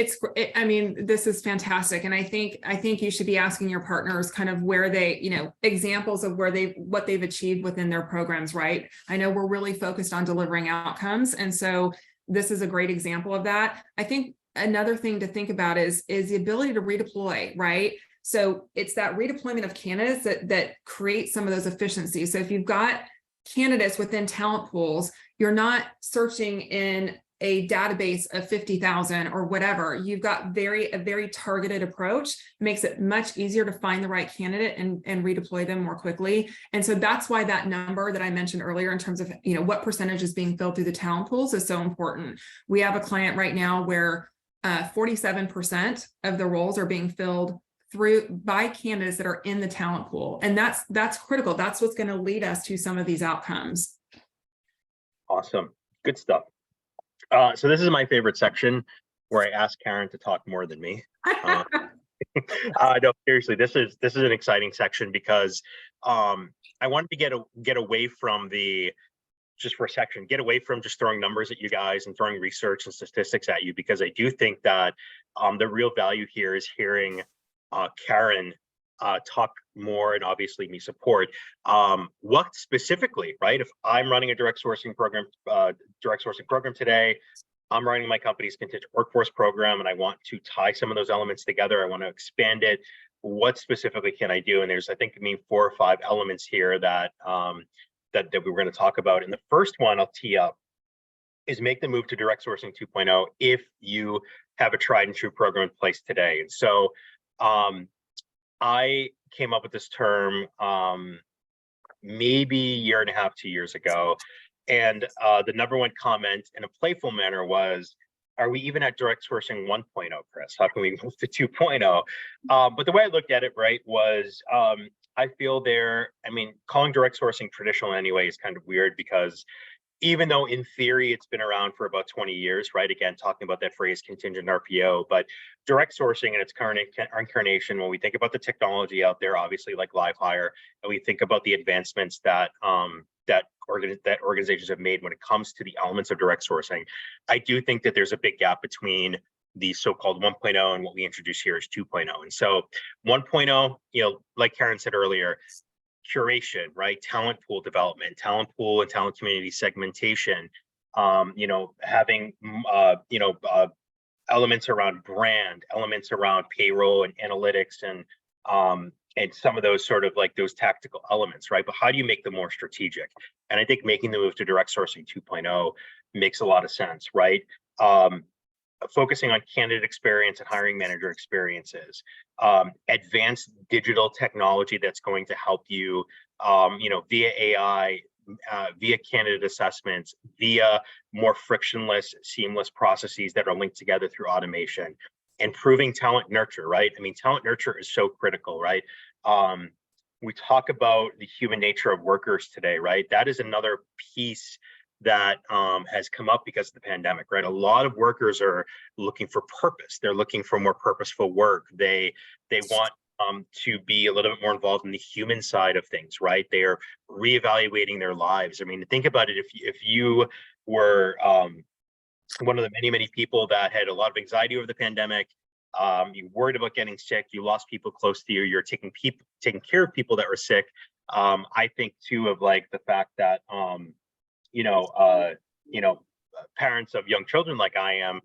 I mean, this is fantastic. And I think you should be asking your partners kind of where they, examples of what they've achieved within their programs, right? I know we're really focused on delivering outcomes. And so this is a great example of that. I think another thing to think about is the ability to redeploy, right? So it's that redeployment of candidates that creates some of those efficiencies. So if you've got candidates within talent pools, you're not searching in a database of 50,000 or whatever. You've got a very targeted approach, makes it much easier to find the right candidate and redeploy them more quickly. And so that's why that number that I mentioned earlier in terms of, what percentage is being filled through the talent pools is so important. We have a client right now where 47% of the roles are being filled by candidates that are in the talent pool. And that's critical. That's what's going to lead us to some of these outcomes. Awesome. Good stuff. So this is my favorite section where I ask Karen to talk more than me. No, seriously, this is an exciting section because I wanted to get away from just throwing numbers at you guys and throwing research and statistics at you, because I do think that the real value here is hearing Karen talk more, and obviously me support what specifically, right? If I'm running a direct sourcing program today, I'm running my company's contingent workforce program, and I want to tie some of those elements together. I want to expand it. What specifically can I do? And there's, I think, 4 or 5 elements here that that we were going to talk about. And the first one I'll tee up is make the move to direct sourcing 2.0 if you have a tried and true program in place today. And so I came up with this term maybe a year and a half, 2 years ago. And the number one comment in a playful manner was, are we even at direct sourcing 1.0, Chris? How can we move to 2.0? But the way I looked at it, right, was I feel calling direct sourcing traditional anyway is kind of weird, because even though in theory it's been around for about 20 years, right? Again, talking about that phrase contingent RPO, but direct sourcing in its current incarnation, when we think about the technology out there, obviously like LiveHire, and we think about the advancements that organizations have made when it comes to the elements of direct sourcing, I do think that there's a big gap between the so-called 1.0 and what we introduce here is 2.0. And so 1.0, like Karen said earlier, curation, right? Talent pool development, talent pool and talent community segmentation, having, elements around brand, elements around payroll and analytics, and some of those sort of like those tactical elements, right? But how do you make them more strategic? And I think making the move to direct sourcing 2.0 makes a lot of sense, right? Focusing on candidate experience and hiring manager experiences, advanced digital technology that's going to help you, via AI, via candidate assessments, via more frictionless, seamless processes that are linked together through automation. Improving talent nurture, right? Talent nurture is so critical, right? We talk about the human nature of workers today, right? That is another piece that has come up because of the pandemic, right? A lot of workers are looking for purpose. They're looking for more purposeful work. They want to be a little bit more involved in the human side of things, right? They are reevaluating their lives. Think about it. If you were one of the many people that had a lot of anxiety over the pandemic, you worried about getting sick, you lost people close to you, you're taking care of people that were sick. I think too of like the fact that parents of young children like I am,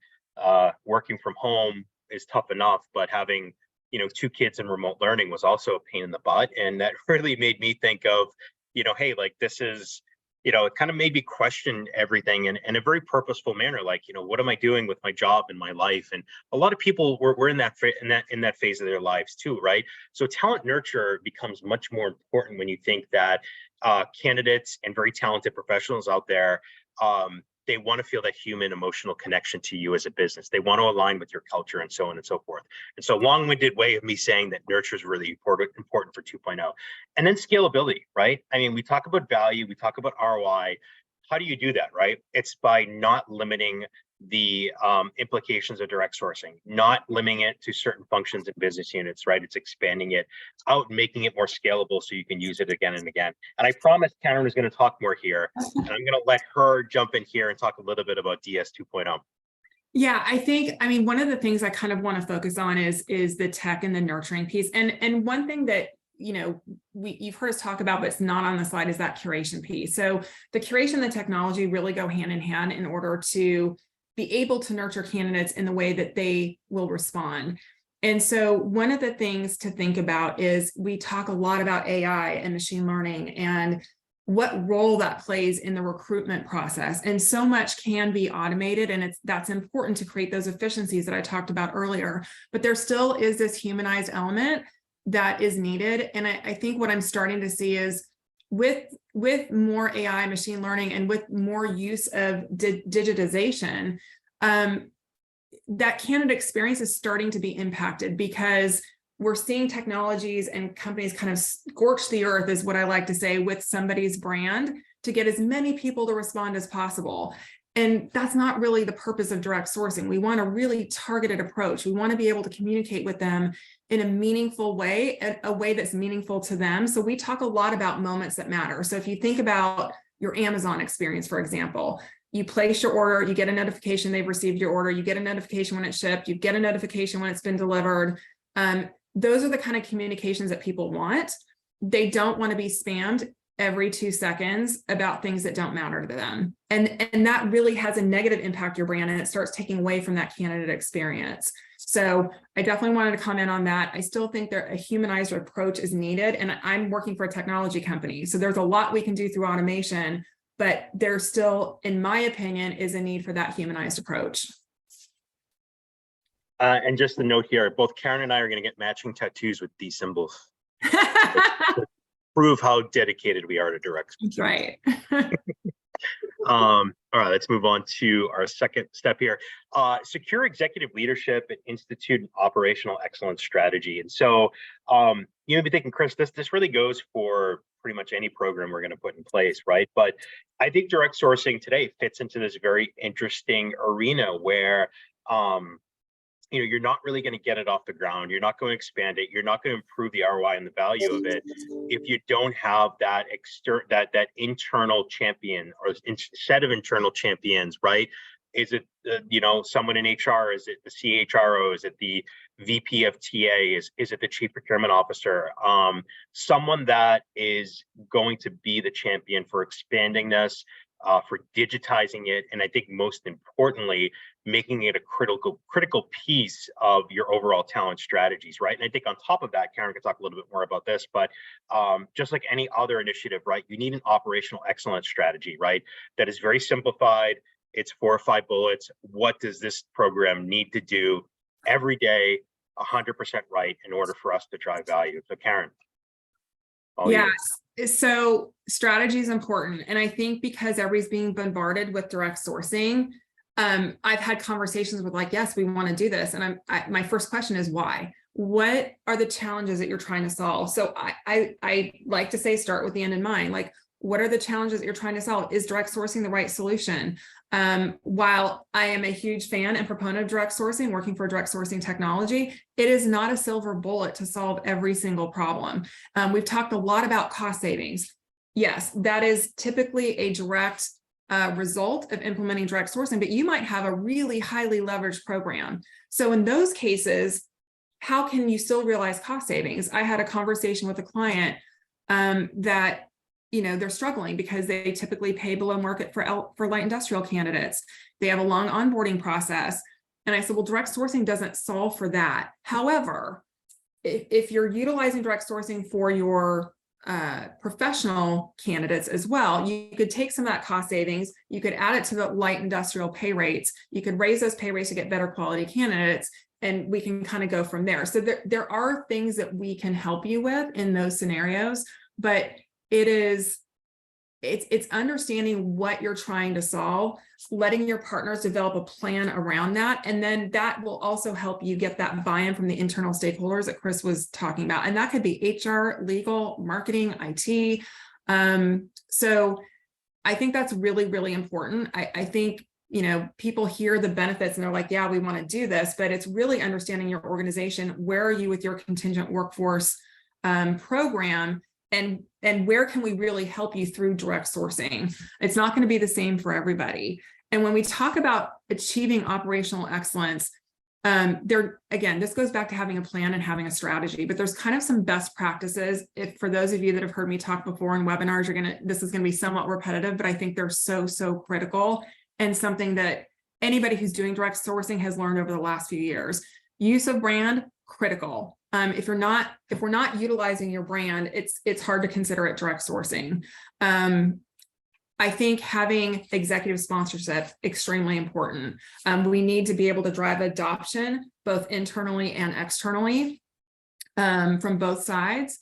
working from home is tough enough, but having 2 kids in remote learning was also a pain in the butt. And that really made me think of, hey, like this is, it kind of made me question everything in a very purposeful manner. Like, what am I doing with my job and my life? And a lot of people were in that phase of their lives too, right? So talent nurture becomes much more important when you think that candidates and very talented professionals out there, they want to feel that human emotional connection to you as a business. They want to align with your culture and so on and so forth. And so long-winded way of me saying that nurture is really important for 2.0. And then scalability, right? We talk about value, we talk about ROI. How do you do that, right? It's by not limiting the implications of direct sourcing, not limiting it to certain functions and business units, right? It's expanding it out, making it more scalable so you can use it again and again. And I promised Karen was going to talk more here, and I'm going to let her jump in here and talk a little bit about DS 2.0. Yeah, I think, one of the things I kind of want to focus on is the tech and the nurturing piece. And one thing that you've heard us talk about, but it's not on the slide, is that curation piece. So the curation and the technology really go hand in hand in order to be able to nurture candidates in the way that they will respond. And so one of the things to think about is we talk a lot about AI and machine learning and what role that plays in the recruitment process. And so much can be automated, and that's important to create those efficiencies that I talked about earlier. But there still is this humanized element that is needed. And I think what I'm starting to see is with more AI, machine learning, and with more use of digitization, that candidate experience is starting to be impacted because we're seeing technologies and companies kind of scorch the earth, is what I like to say, with somebody's brand to get as many people to respond as possible. And that's not really the purpose of direct sourcing. We want a really targeted approach. We want to be able to communicate with them in a meaningful way, a way that's meaningful to them. So we talk a lot about moments that matter. So if you think about your Amazon experience, for example, you place your order, you get a notification they've received your order, you get a notification when it's shipped, you get a notification when it's been delivered. Those are the kind of communications that people want. They don't want to be spammed every 2 seconds about things that don't matter to them. And that really has a negative impact on your brand, and it starts taking away from that candidate experience. So I definitely wanted to comment on that. I still think that a humanized approach is needed, and I'm working for a technology company. So there's a lot we can do through automation, but there still, in my opinion, is a need for that humanized approach. And just a note here, both Karen and I are going to get matching tattoos with these symbols. Prove how dedicated we are to direct. That's right. All right, let's move on to our second step here. Secure executive leadership and institute an operational excellence strategy. And so you may be thinking, Chris, this really goes for pretty much any program we're going to put in place, right? But I think direct sourcing today fits into this very interesting arena where you're not really going to get it off the ground. You're not going to expand it. You're not going to improve the ROI and the value of it if you don't have that that internal champion or set of internal champions, right? Is it someone in HR? Is it the CHRO? Is it the VP of TA? Is it the chief procurement officer? Someone that is going to be the champion for expanding this, for digitizing it, and I think most importantly, making it a critical piece of your overall talent strategies, right? And I think on top of that, Karen can talk a little bit more about this, but just like any other initiative, right, you need an operational excellence strategy, right? That is very simplified. It's 4 or 5 bullets. What does this program need to do every day, 100% right, in order for us to drive value? So Karen. Yes. So strategy is important. And I think because everybody's being bombarded with direct sourcing, I've had conversations with yes, we want to do this. And my first question is why? What are the challenges that you're trying to solve? So I like to say, start with the end in mind. What are the challenges that you're trying to solve? Is direct sourcing the right solution? While I am a huge fan and proponent of direct sourcing, working for direct sourcing technology, it is not a silver bullet to solve every single problem. We've talked a lot about cost savings. Yes, that is typically a direct result of implementing direct sourcing, but you might have a really highly leveraged program. So in those cases, how can you still realize cost savings? I had a conversation with a client that they're struggling because they typically pay below market for light industrial candidates. They have a long onboarding process. And I said, well, direct sourcing doesn't solve for that. However, if you're utilizing direct sourcing for your professional candidates as well, you could take some of that cost savings, you could add it to the light industrial pay rates, you could raise those pay rates to get better quality candidates, and we can kind of go from there. So there are things that we can help you with in those scenarios, but it's understanding what you're trying to solve, letting your partners develop a plan around that. And then that will also help you get that buy-in from the internal stakeholders that Chris was talking about. And that could be HR, legal, marketing, IT. So I think that's really, really important. I think, people hear the benefits and they're like, yeah, we want to do this, but it's really understanding your organization. Where are you with your contingent workforce program? And where can we really help you through direct sourcing? It's not going to be the same for everybody. And when we talk about achieving operational excellence, this goes back to having a plan and having a strategy, but there's kind of some best practices. If for those of you that have heard me talk before in webinars, this is going to be somewhat repetitive, but I think they're so critical and something that anybody who's doing direct sourcing has learned over the last few years. Use of brand, critical. If we're not utilizing your brand, it's hard to consider it direct sourcing. I think having executive sponsorship extremely important. We need to be able to drive adoption both internally and externally from both sides.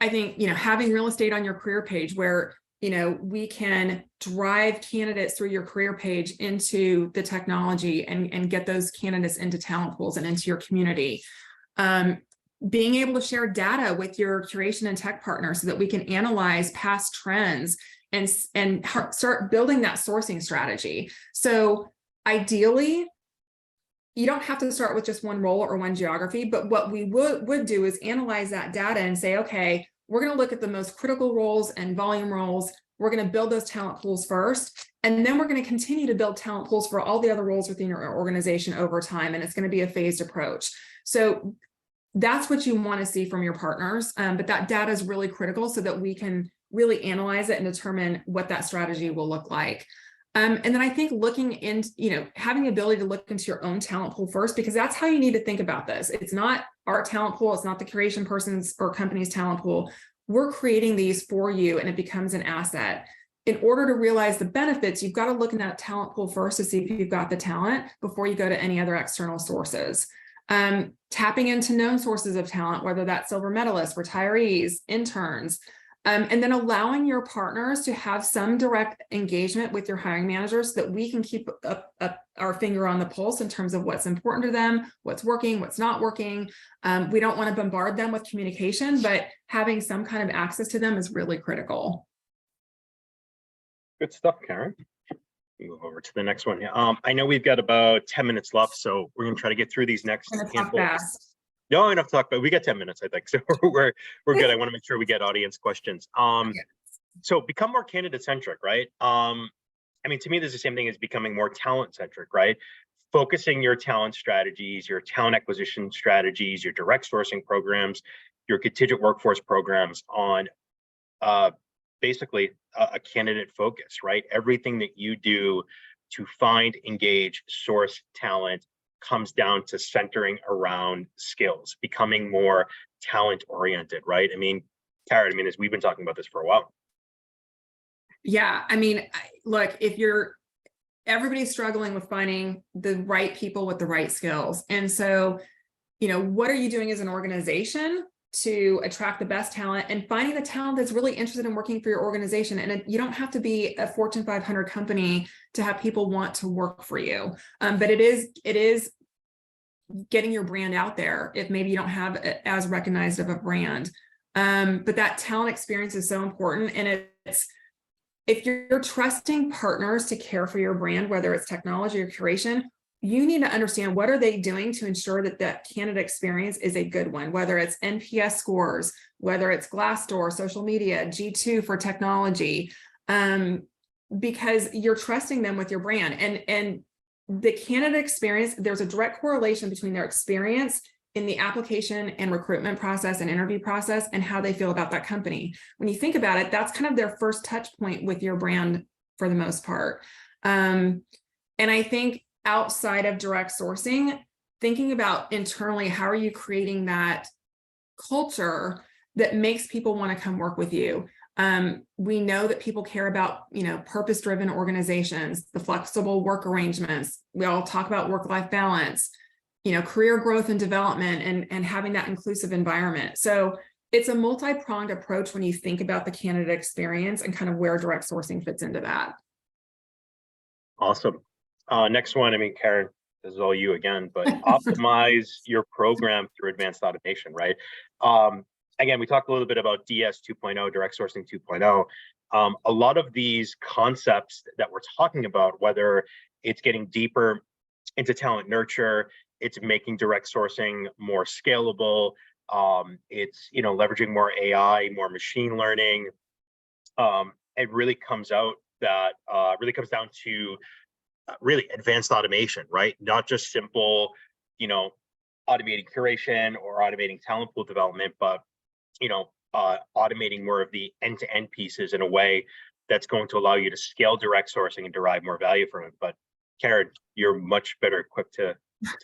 I think, having real estate on your career page where, we can drive candidates through your career page into the technology and get those candidates into talent pools and into your community. Being able to share data with your curation and tech partners so that we can analyze past trends and start building that sourcing strategy. So ideally, you don't have to start with just one role or one geography, but what we would do is analyze that data and say, okay, we're going to look at the most critical roles and volume roles. We're going to build those talent pools first, and then we're going to continue to build talent pools for all the other roles within your organization over time, and it's going to be a phased approach. So that's what you want to see from your partners, but that data is really critical so that we can really analyze it and determine what that strategy will look like. And then I think looking into, having the ability to look into your own talent pool first, because that's how you need to think about this. It's not our talent pool. It's not the curation person's or company's talent pool. We're creating these for you, and it becomes an asset. In order to realize the benefits, you've got to look in that talent pool first to see if you've got the talent before you go to any other external sources. Tapping into known sources of talent, whether that's silver medalists, retirees, interns, and then allowing your partners to have some direct engagement with your hiring managers so that we can keep up our finger on the pulse in terms of what's important to them, what's working, what's not working. We don't want to bombard them with communication, but having some kind of access to them is really critical. Good stuff, Karen. Move over to the next one here. I know we've got about 10 minutes left, so we're going to try to get through these next handful. No, enough talk, but we got 10 minutes, I think. So we're good. I want to make sure we get audience questions. So become more candidate centric, right? I mean, to me, this is the same thing as becoming more talent centric, right? Focusing your talent strategies, your talent acquisition strategies, your direct sourcing programs, your contingent workforce programs on basically a candidate focus, right? Everything that you do to find, engage, source talent comes down to centering around skills, becoming more talent oriented, right? I mean, Karen, as we've been talking about this for a while. Yeah, look, everybody's struggling with finding the right people with the right skills. And so, what are you doing as an organization to attract the best talent and finding the talent that's really interested in working for your organization? And you don't have to be a Fortune 500 company to have people want to work for you. But it is getting your brand out there if maybe you don't have as recognized of a brand. But that talent experience is so important. And if you're trusting partners to care for your brand, whether it's technology or curation, you need to understand what are they doing to ensure that that candidate experience is a good one, whether it's NPS scores, whether it's Glassdoor, social media, G2 for technology, because you're trusting them with your brand. And the candidate experience, there's a direct correlation between their experience in the application and recruitment process and interview process and how they feel about that company. When you think about it, that's kind of their first touch point with your brand for the most part. And I think outside of direct sourcing, thinking about internally, how are you creating that culture that makes people want to come work with you? We know that people care about, purpose-driven organizations, the flexible work arrangements. We all talk about work-life balance, career growth and development and having that inclusive environment. So it's a multi-pronged approach when you think about the candidate experience and kind of where direct sourcing fits into that. Awesome. Next one, Karen, this is all you again, but optimize your program through advanced automation, right? Again, we talked a little bit about DS 2.0, direct sourcing 2.0. A lot of these concepts that we're talking about, whether it's getting deeper into talent nurture, it's making direct sourcing more scalable, it's leveraging more AI, more machine learning. It really comes down to really advanced automation, right? Not just simple, automating curation or automating talent pool development, but automating more of the end-to-end pieces in a way that's going to allow you to scale direct sourcing and derive more value from it. But Karen, you're much better equipped to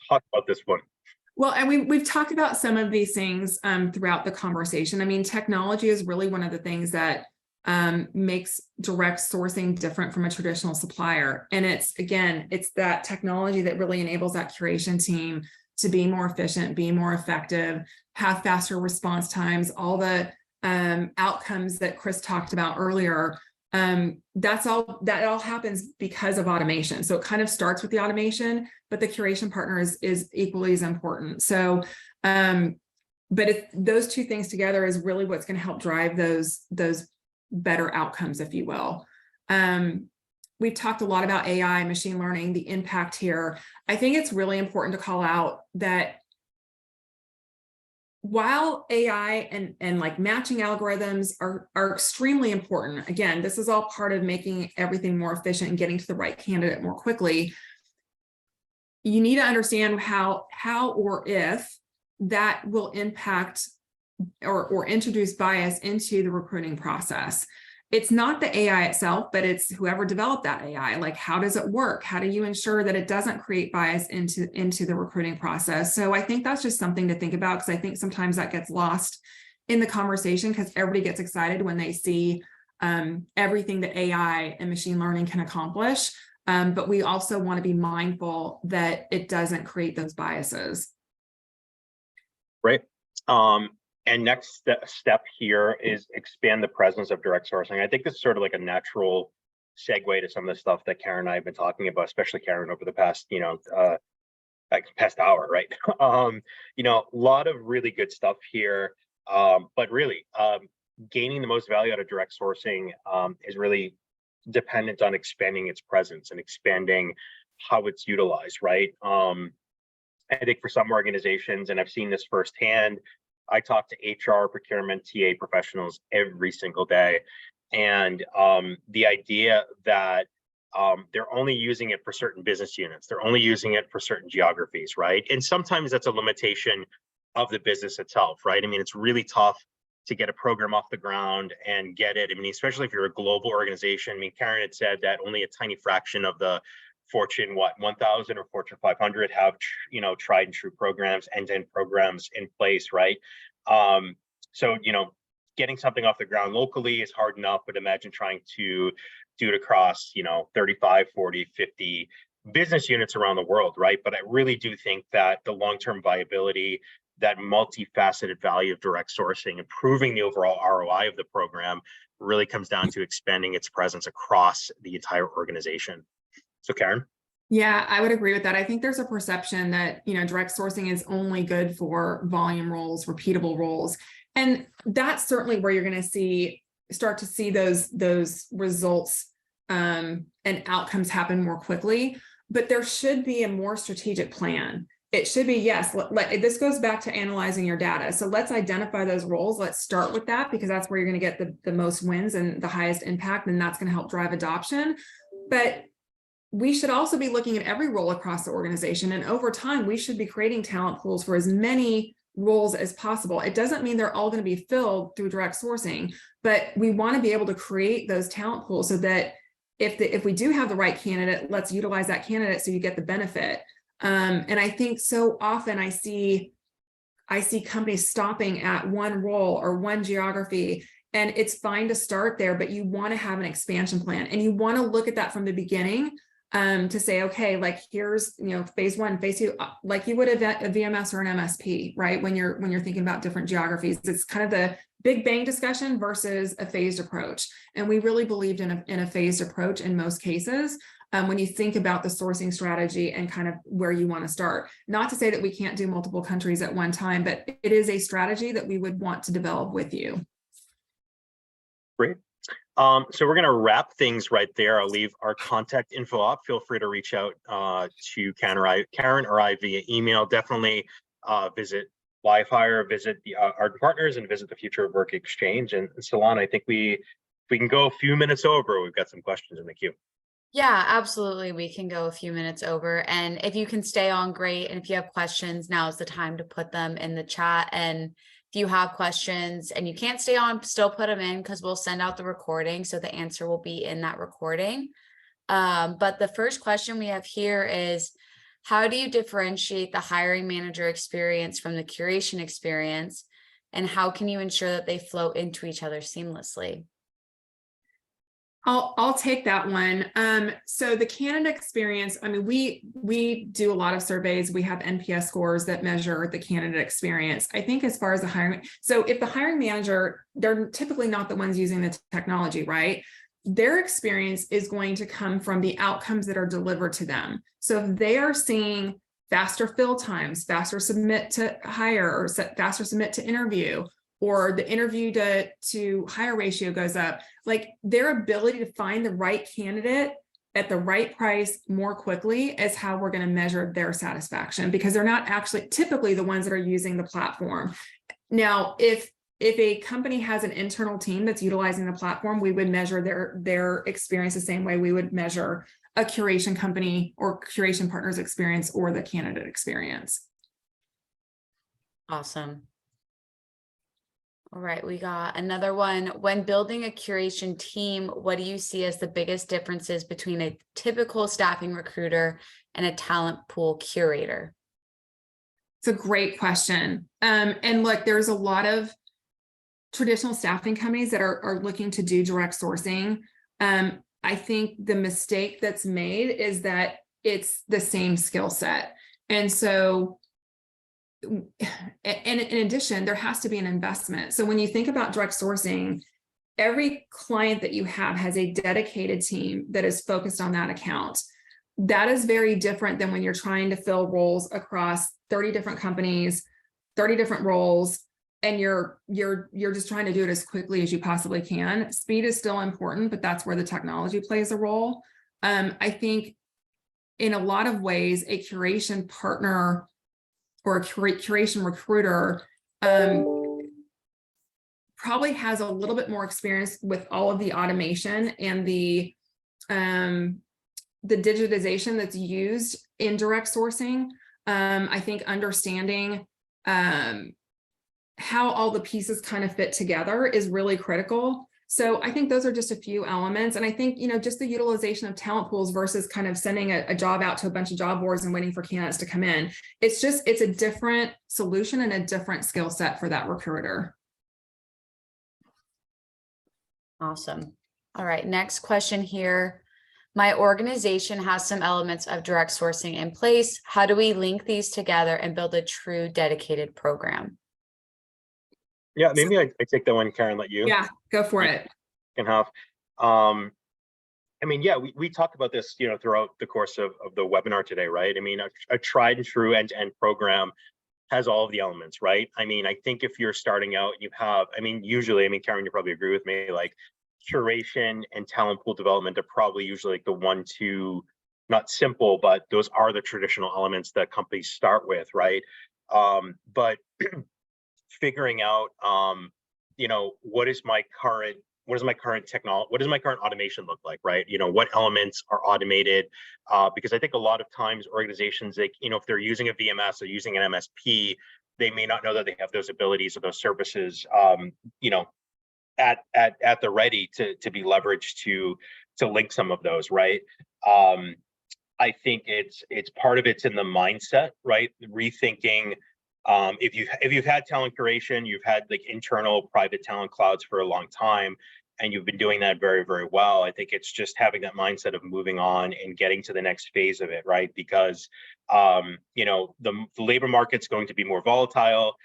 talk about this one. Well, and we've talked about some of these things throughout the conversation. I mean, technology is really one of the things that makes direct sourcing different from a traditional supplier. And it's that technology that really enables that curation team to be more efficient, be more effective, have faster response times, all the outcomes that Chris talked about earlier. That all happens because of automation. So it kind of starts with the automation, but the curation partner is equally as important. So, but those two things together is really what's going to help drive those better outcomes, if you will. We've talked a lot about AI, machine learning, the impact here. I think it's really important to call out that while AI and like matching algorithms are extremely important, again, this is all part of making everything more efficient and getting to the right candidate more quickly. You need to understand how or if that will impact or introduce bias into the recruiting process. It's not the AI itself, but it's whoever developed that AI. Like, how does it work? How do you ensure that it doesn't create bias into the recruiting process? So I think that's just something to think about, because I think sometimes that gets lost in the conversation because everybody gets excited when they see everything that AI and machine learning can accomplish. But we also want to be mindful that it doesn't create those biases. Right. And next step here is expand the presence of direct sourcing. I think this is sort of like a natural segue to some of the stuff that Karen and I have been talking about, especially Karen over the past, like past hour, right? A lot of really good stuff here. But really, gaining the most value out of direct sourcing is really dependent on expanding its presence and expanding how it's utilized, right? I think for some organizations, and I've seen this firsthand, I talk to HR, procurement, TA professionals every single day. And the idea that they're only using it for certain business units, they're only using it for certain geographies, right? And sometimes that's a limitation of the business itself, right? I mean, it's really tough to get a program off the ground and get it. I mean, especially if you're a global organization. I mean, Karen had said that only a tiny fraction of the Fortune 1000 or Fortune 500 have tried and true programs, end-to-end programs in place, right? So getting something off the ground locally is hard enough, but imagine trying to do it across 35, 40, 50 business units around the world, right? But I really do think that the long-term viability, that multifaceted value of direct sourcing, improving the overall ROI of the program, really comes down to expanding its presence across the entire organization. So Karen? Yeah, I would agree with that. I think there's a perception that, direct sourcing is only good for volume roles, repeatable roles. And that's certainly where you're going to start to see those results and outcomes happen more quickly. But there should be a more strategic plan. It should be, yes, this goes back to analyzing your data. So let's identify those roles. Let's start with that, because that's where you're going to get the most wins and the highest impact, and that's going to help drive adoption. But we should also be looking at every role across the organization. And over time, we should be creating talent pools for as many roles as possible. It doesn't mean they're all going to be filled through direct sourcing, but we want to be able to create those talent pools so that if we do have the right candidate, let's utilize that candidate so you get the benefit. And I think so often I see companies stopping at one role or one geography. And it's fine to start there, but you want to have an expansion plan, and you want to look at that from the beginning to say, okay, like here's, phase one, phase two, like you would a VMS or an MSP, right? When you're thinking about different geographies, it's kind of the big bang discussion versus a phased approach. And we really believed in a phased approach in most cases. When you think about the sourcing strategy and kind of where you want to start. Not to say that we can't do multiple countries at one time, but it is a strategy that we would want to develop with you. Great. So we're going to wrap things right there. I'll leave our contact info up. Feel free to reach out to Karen or I via email. Definitely visit LiveHire, visit our partners, and visit the Future of Work Exchange. And Solana, I think we can go a few minutes over. We've got some questions in the queue. Yeah, absolutely. We can go a few minutes over. And if you can stay on, great. And if you have questions, now is the time to put them in the chat. And if you have questions and you can't stay on, still put them in, because we'll send out the recording. So the answer will be in that recording. But the first question we have here is, how do you differentiate the hiring manager experience from the curation experience? And how can you ensure that they flow into each other seamlessly? I'll take that one. So the candidate experience, I mean, we do a lot of surveys. We have NPS scores that measure the candidate experience. I think as far as the hiring, so if the hiring manager, they're typically not the ones using the technology, right? Their experience is going to come from the outcomes that are delivered to them. So if they are seeing faster fill times, faster submit to hire, or faster submit to interview, or the interview to hire ratio goes up, like their ability to find the right candidate at the right price more quickly is how we're going to measure their satisfaction, because they're not actually typically the ones that are using the platform. Now, if a company has an internal team that's utilizing the platform, we would measure their experience the same way we would measure a curation company or curation partner's experience or the candidate experience. Awesome. All right, we got another one. When building a curation team, what do you see as the biggest differences between a typical staffing recruiter and a talent pool curator? It's a great question. And look, there's a lot of traditional staffing companies that are looking to do direct sourcing. I think the mistake that's made is that it's the same skill set. And so, and in addition, there has to be an investment. So when you think about direct sourcing, every client that you have has a dedicated team that is focused on that account. That is very different than when you're trying to fill roles across 30 different companies, 30 different roles, and you're just trying to do it as quickly as you possibly can. Speed is still important, but that's where the technology plays a role. I think in a lot of ways, a curation partner or a curation recruiter probably has a little bit more experience with all of the automation and the digitization that's used in direct sourcing. I think understanding how all the pieces kind of fit together is really critical. So I think those are just a few elements. And I think, just the utilization of talent pools versus kind of sending a job out to a bunch of job boards and waiting for candidates to come in. It's a different solution and a different skill set for that recruiter. Awesome. All right, next question here. My organization has some elements of direct sourcing in place. How do we link these together and build a true dedicated program? Yeah, maybe I take that one, Karen, let you. Yeah, go for it. Can have. I mean, yeah, we talked about this, throughout the course of the webinar today, right? I mean, a tried and true end-to-end program has all of the elements, right? I mean, I think if you're starting out, you have, usually, Karen, you probably agree with me, like curation and talent pool development are probably usually like the 1, 2, not simple, but those are the traditional elements that companies start with, right? But figuring out, what is my current technology, what does my current automation look like, right? What elements are automated? Because I think a lot of times organizations, if they're using a VMS or using an MSP, they may not know that they have those abilities or those services, at the ready to be leveraged to link some of those, right? I think it's part of it's in the mindset, right? Rethinking. If you've had talent curation, you've had like internal private talent clouds for a long time, and you've been doing that very, very well. I think it's just having that mindset of moving on and getting to the next phase of it, right? Because the labor market's going to be more volatile,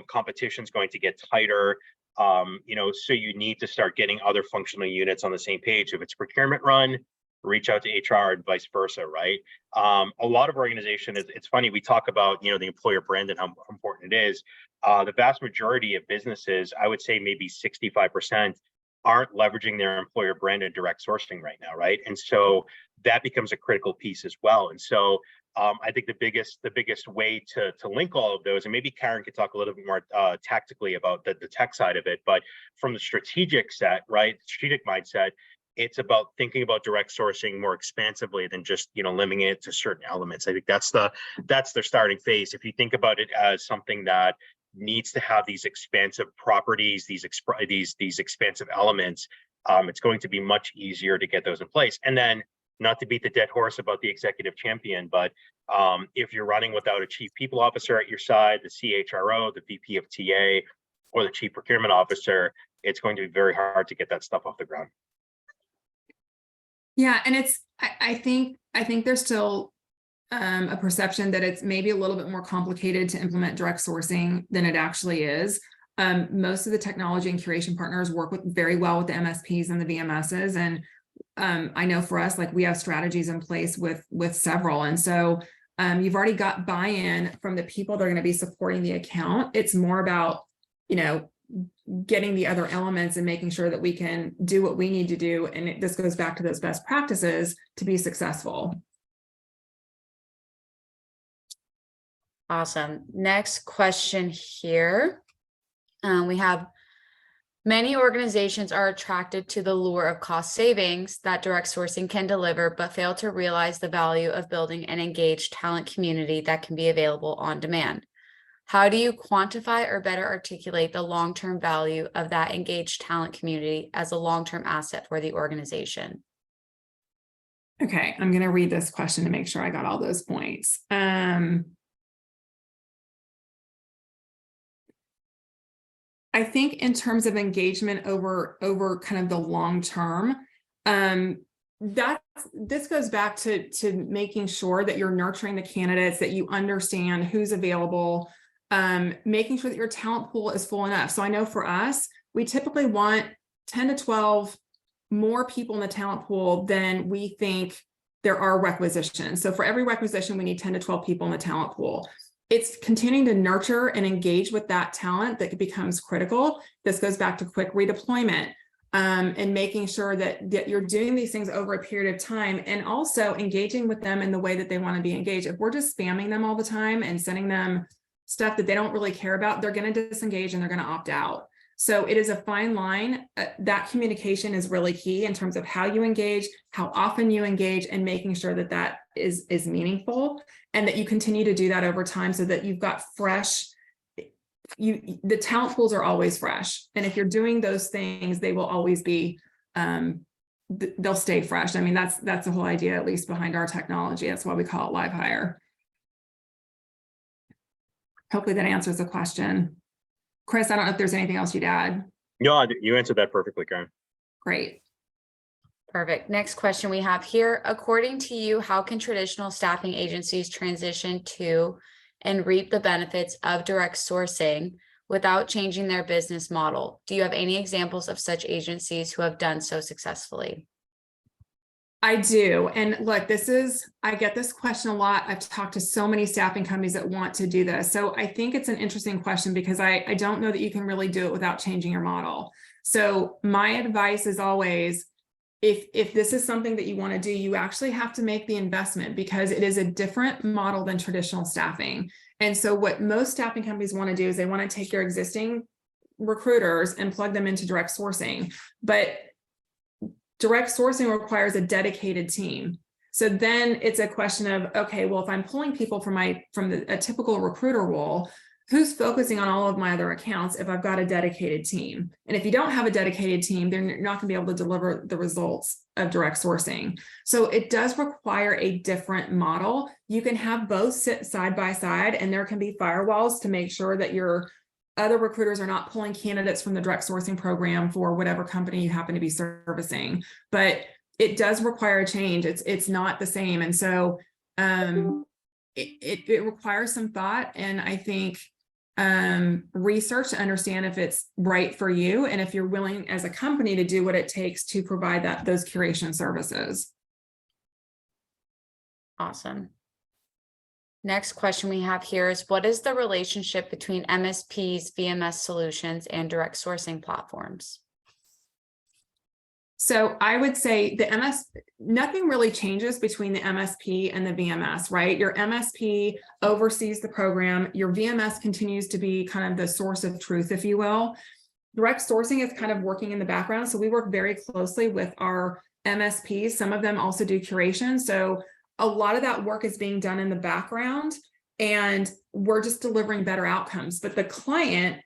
competition's going to get tighter. So you need to start getting other functional units on the same page. If it's procurement run, reach out to HR and vice versa, right? A lot of organizations, it's funny, we talk about, the employer brand and how important it is. The vast majority of businesses, I would say maybe 65%, aren't leveraging their employer brand and direct sourcing right now, right? And so that becomes a critical piece as well. And so I think the biggest way to link all of those, and maybe Karen could talk a little bit more tactically about the tech side of it, but from the strategic set, right, strategic mindset, it's about thinking about direct sourcing more expansively than just, limiting it to certain elements. I think that's their starting phase. If you think about it as something that needs to have these expansive properties, these expansive elements, it's going to be much easier to get those in place. And then not to beat the dead horse about the executive champion, but if you're running without a chief people officer at your side, the CHRO, the VP of TA, or the chief procurement officer, it's going to be very hard to get that stuff off the ground. Yeah, and I think there's still a perception that it's maybe a little bit more complicated to implement direct sourcing than it actually is. Most of the technology and curation partners work very well with the MSPs and the VMSs, and I know for us, like, we have strategies in place with several, and so you've already got buy-in from the people that are going to be supporting the account. It's more about, you know, getting the other elements and making sure that we can do what we need to do, and this goes back to those best practices to be successful. Awesome. Next question here. We have, many organizations are attracted to the lure of cost savings that direct sourcing can deliver, but fail to realize the value of building an engaged talent community that can be available on demand. How do you quantify or better articulate the long-term value of that engaged talent community as a long-term asset for the organization? Okay, I'm going to read this question to make sure I got all those points. I think in terms of engagement over kind of the long term, this goes back to making sure that you're nurturing the candidates, that you understand who's available, making sure that your talent pool is full enough. So I know for us, we typically want 10 to 12 more people in the talent pool than we think there are requisitions. So for every requisition, we need 10 to 12 people in the talent pool. It's continuing to nurture and engage with that talent that becomes critical. This goes back to quick redeployment, and making sure that you're doing these things over a period of time, and also engaging with them in the way that they want to be engaged. If we're just spamming them all the time and sending them stuff that they don't really care about, they're going to disengage and they're going to opt out. So it is a fine line. That communication is really key in terms of how you engage, how often you engage, and making sure that that is meaningful, and that you continue to do that over time so that you've got fresh, the talent pools are always fresh. And if you're doing those things, they will always be, they'll stay fresh. I mean, that's the whole idea, at least behind our technology. That's why we call it LiveHire. Hopefully that answers the question. Chris, I don't know if there's anything else you'd add. No, you answered that perfectly, Karen. Great. Perfect. Next question we have here. According to you, how can traditional staffing agencies transition to and reap the benefits of direct sourcing without changing their business model? Do you have any examples of such agencies who have done so successfully? I do. And look, I get this question a lot. I've talked to so many staffing companies that want to do this. So I think it's an interesting question, because I don't know that you can really do it without changing your model. So my advice is always, if this is something that you want to do, you actually have to make the investment, because it is a different model than traditional staffing. And so what most staffing companies want to do is they want to take their existing recruiters and plug them into direct sourcing. But direct sourcing requires a dedicated team. So then it's a question of, okay, well, if I'm pulling people from a typical recruiter role, who's focusing on all of my other accounts if I've got a dedicated team? And if you don't have a dedicated team, then you're not going to be able to deliver the results of direct sourcing. So it does require a different model. You can have both sit side by side, and there can be firewalls to make sure that your other recruiters are not pulling candidates from the direct sourcing program for whatever company you happen to be servicing. But it does require a change. It's not the same. And so it requires some thought, and I think research to understand if it's right for you, and if you're willing as a company to do what it takes to provide those curation services. Awesome. Next question we have here is, what is the relationship between MSPs, VMS solutions, and direct sourcing platforms? So I would say nothing really changes between the MSP and the VMS, right? Your MSP oversees the program. Your VMS continues to be kind of the source of truth, if you will. Direct sourcing is kind of working in the background. So we work very closely with our MSPs. Some of them also do curation. So a lot of that work is being done in the background, and we're just delivering better outcomes. But the client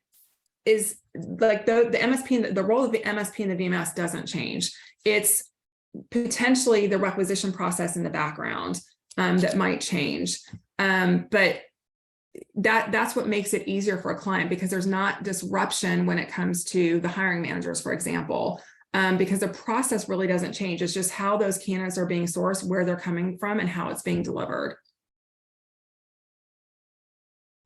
is like the MSP, and the role of the MSP and the VMS doesn't change. It's potentially the requisition process in the background that might change. But that's what makes it easier for a client, because there's not disruption when it comes to the hiring managers, for example, because the process really doesn't change. It's just how those candidates are being sourced, where they're coming from, and how it's being delivered.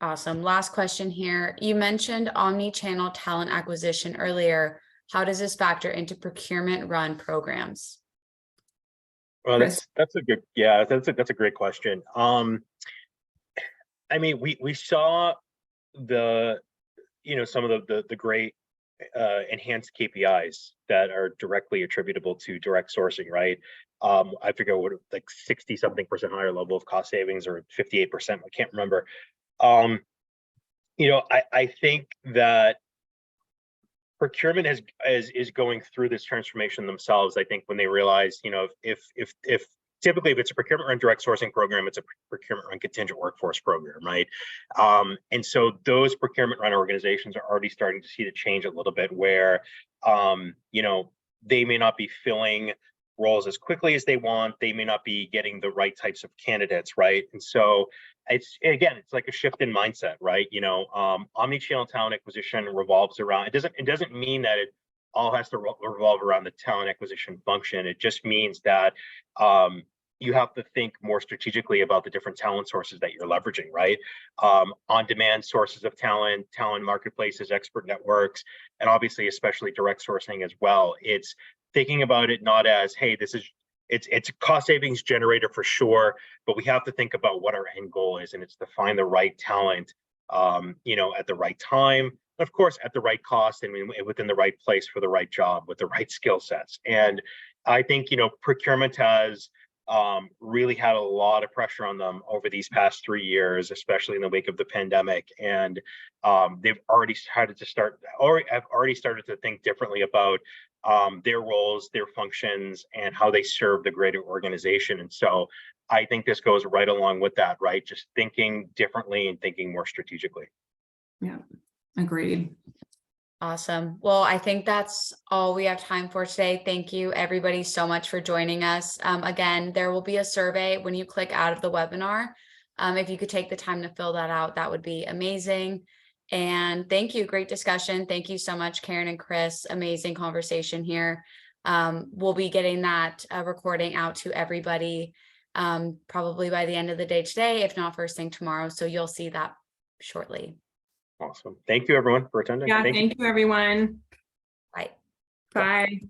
Awesome. Last question here. You mentioned omni-channel talent acquisition earlier. How does this factor into procurement run programs? Well, Chris? that's a good, yeah, that's a great question. I mean, we saw the, some of the great enhanced KPIs that are directly attributable to direct sourcing, right? I forget what, like 60-something% higher level of cost savings, or 58%, I can't remember. I think that procurement is going through this transformation themselves. I think when they realize, if typically, if it's a procurement run direct sourcing program, it's a procurement run contingent workforce program, right? And so those procurement run organizations are already starting to see the change a little bit, where, they may not be filling roles as quickly as they want. They may not be getting the right types of candidates, right? And so it's like a shift in mindset, right? Omni-channel talent acquisition revolves around, it doesn't mean that it all has to revolve around the talent acquisition function. It just means that you have to think more strategically about the different talent sources that you're leveraging, right? On-demand sources of talent marketplaces, expert networks, and obviously, especially direct sourcing as well. It's thinking about it not as, hey, it's a cost savings generator for sure, but we have to think about what our end goal is, and it's to find the right talent, at the right time, of course, at the right cost, and within the right place for the right job with the right skill sets. And I think, procurement has really had a lot of pressure on them over these past 3 years, especially in the wake of the pandemic. And they've already started to think differently about their roles, their functions, and how they serve the greater organization. And so I think this goes right along with that, right? Just thinking differently and thinking more strategically. Yeah, agreed. Awesome. Well, I think that's all we have time for today. Thank you, everybody, so much for joining us. Again, there will be a survey when you click out of the webinar. If you could take the time to fill that out, that would be amazing. And thank you. Great discussion. Thank you so much, Karen and Chris. Amazing conversation here. We'll be getting that recording out to everybody probably by the end of the day today, if not first thing tomorrow. So you'll see that shortly. Awesome. Thank you, everyone, for attending. Yeah, thank you, everyone. Bye. Bye.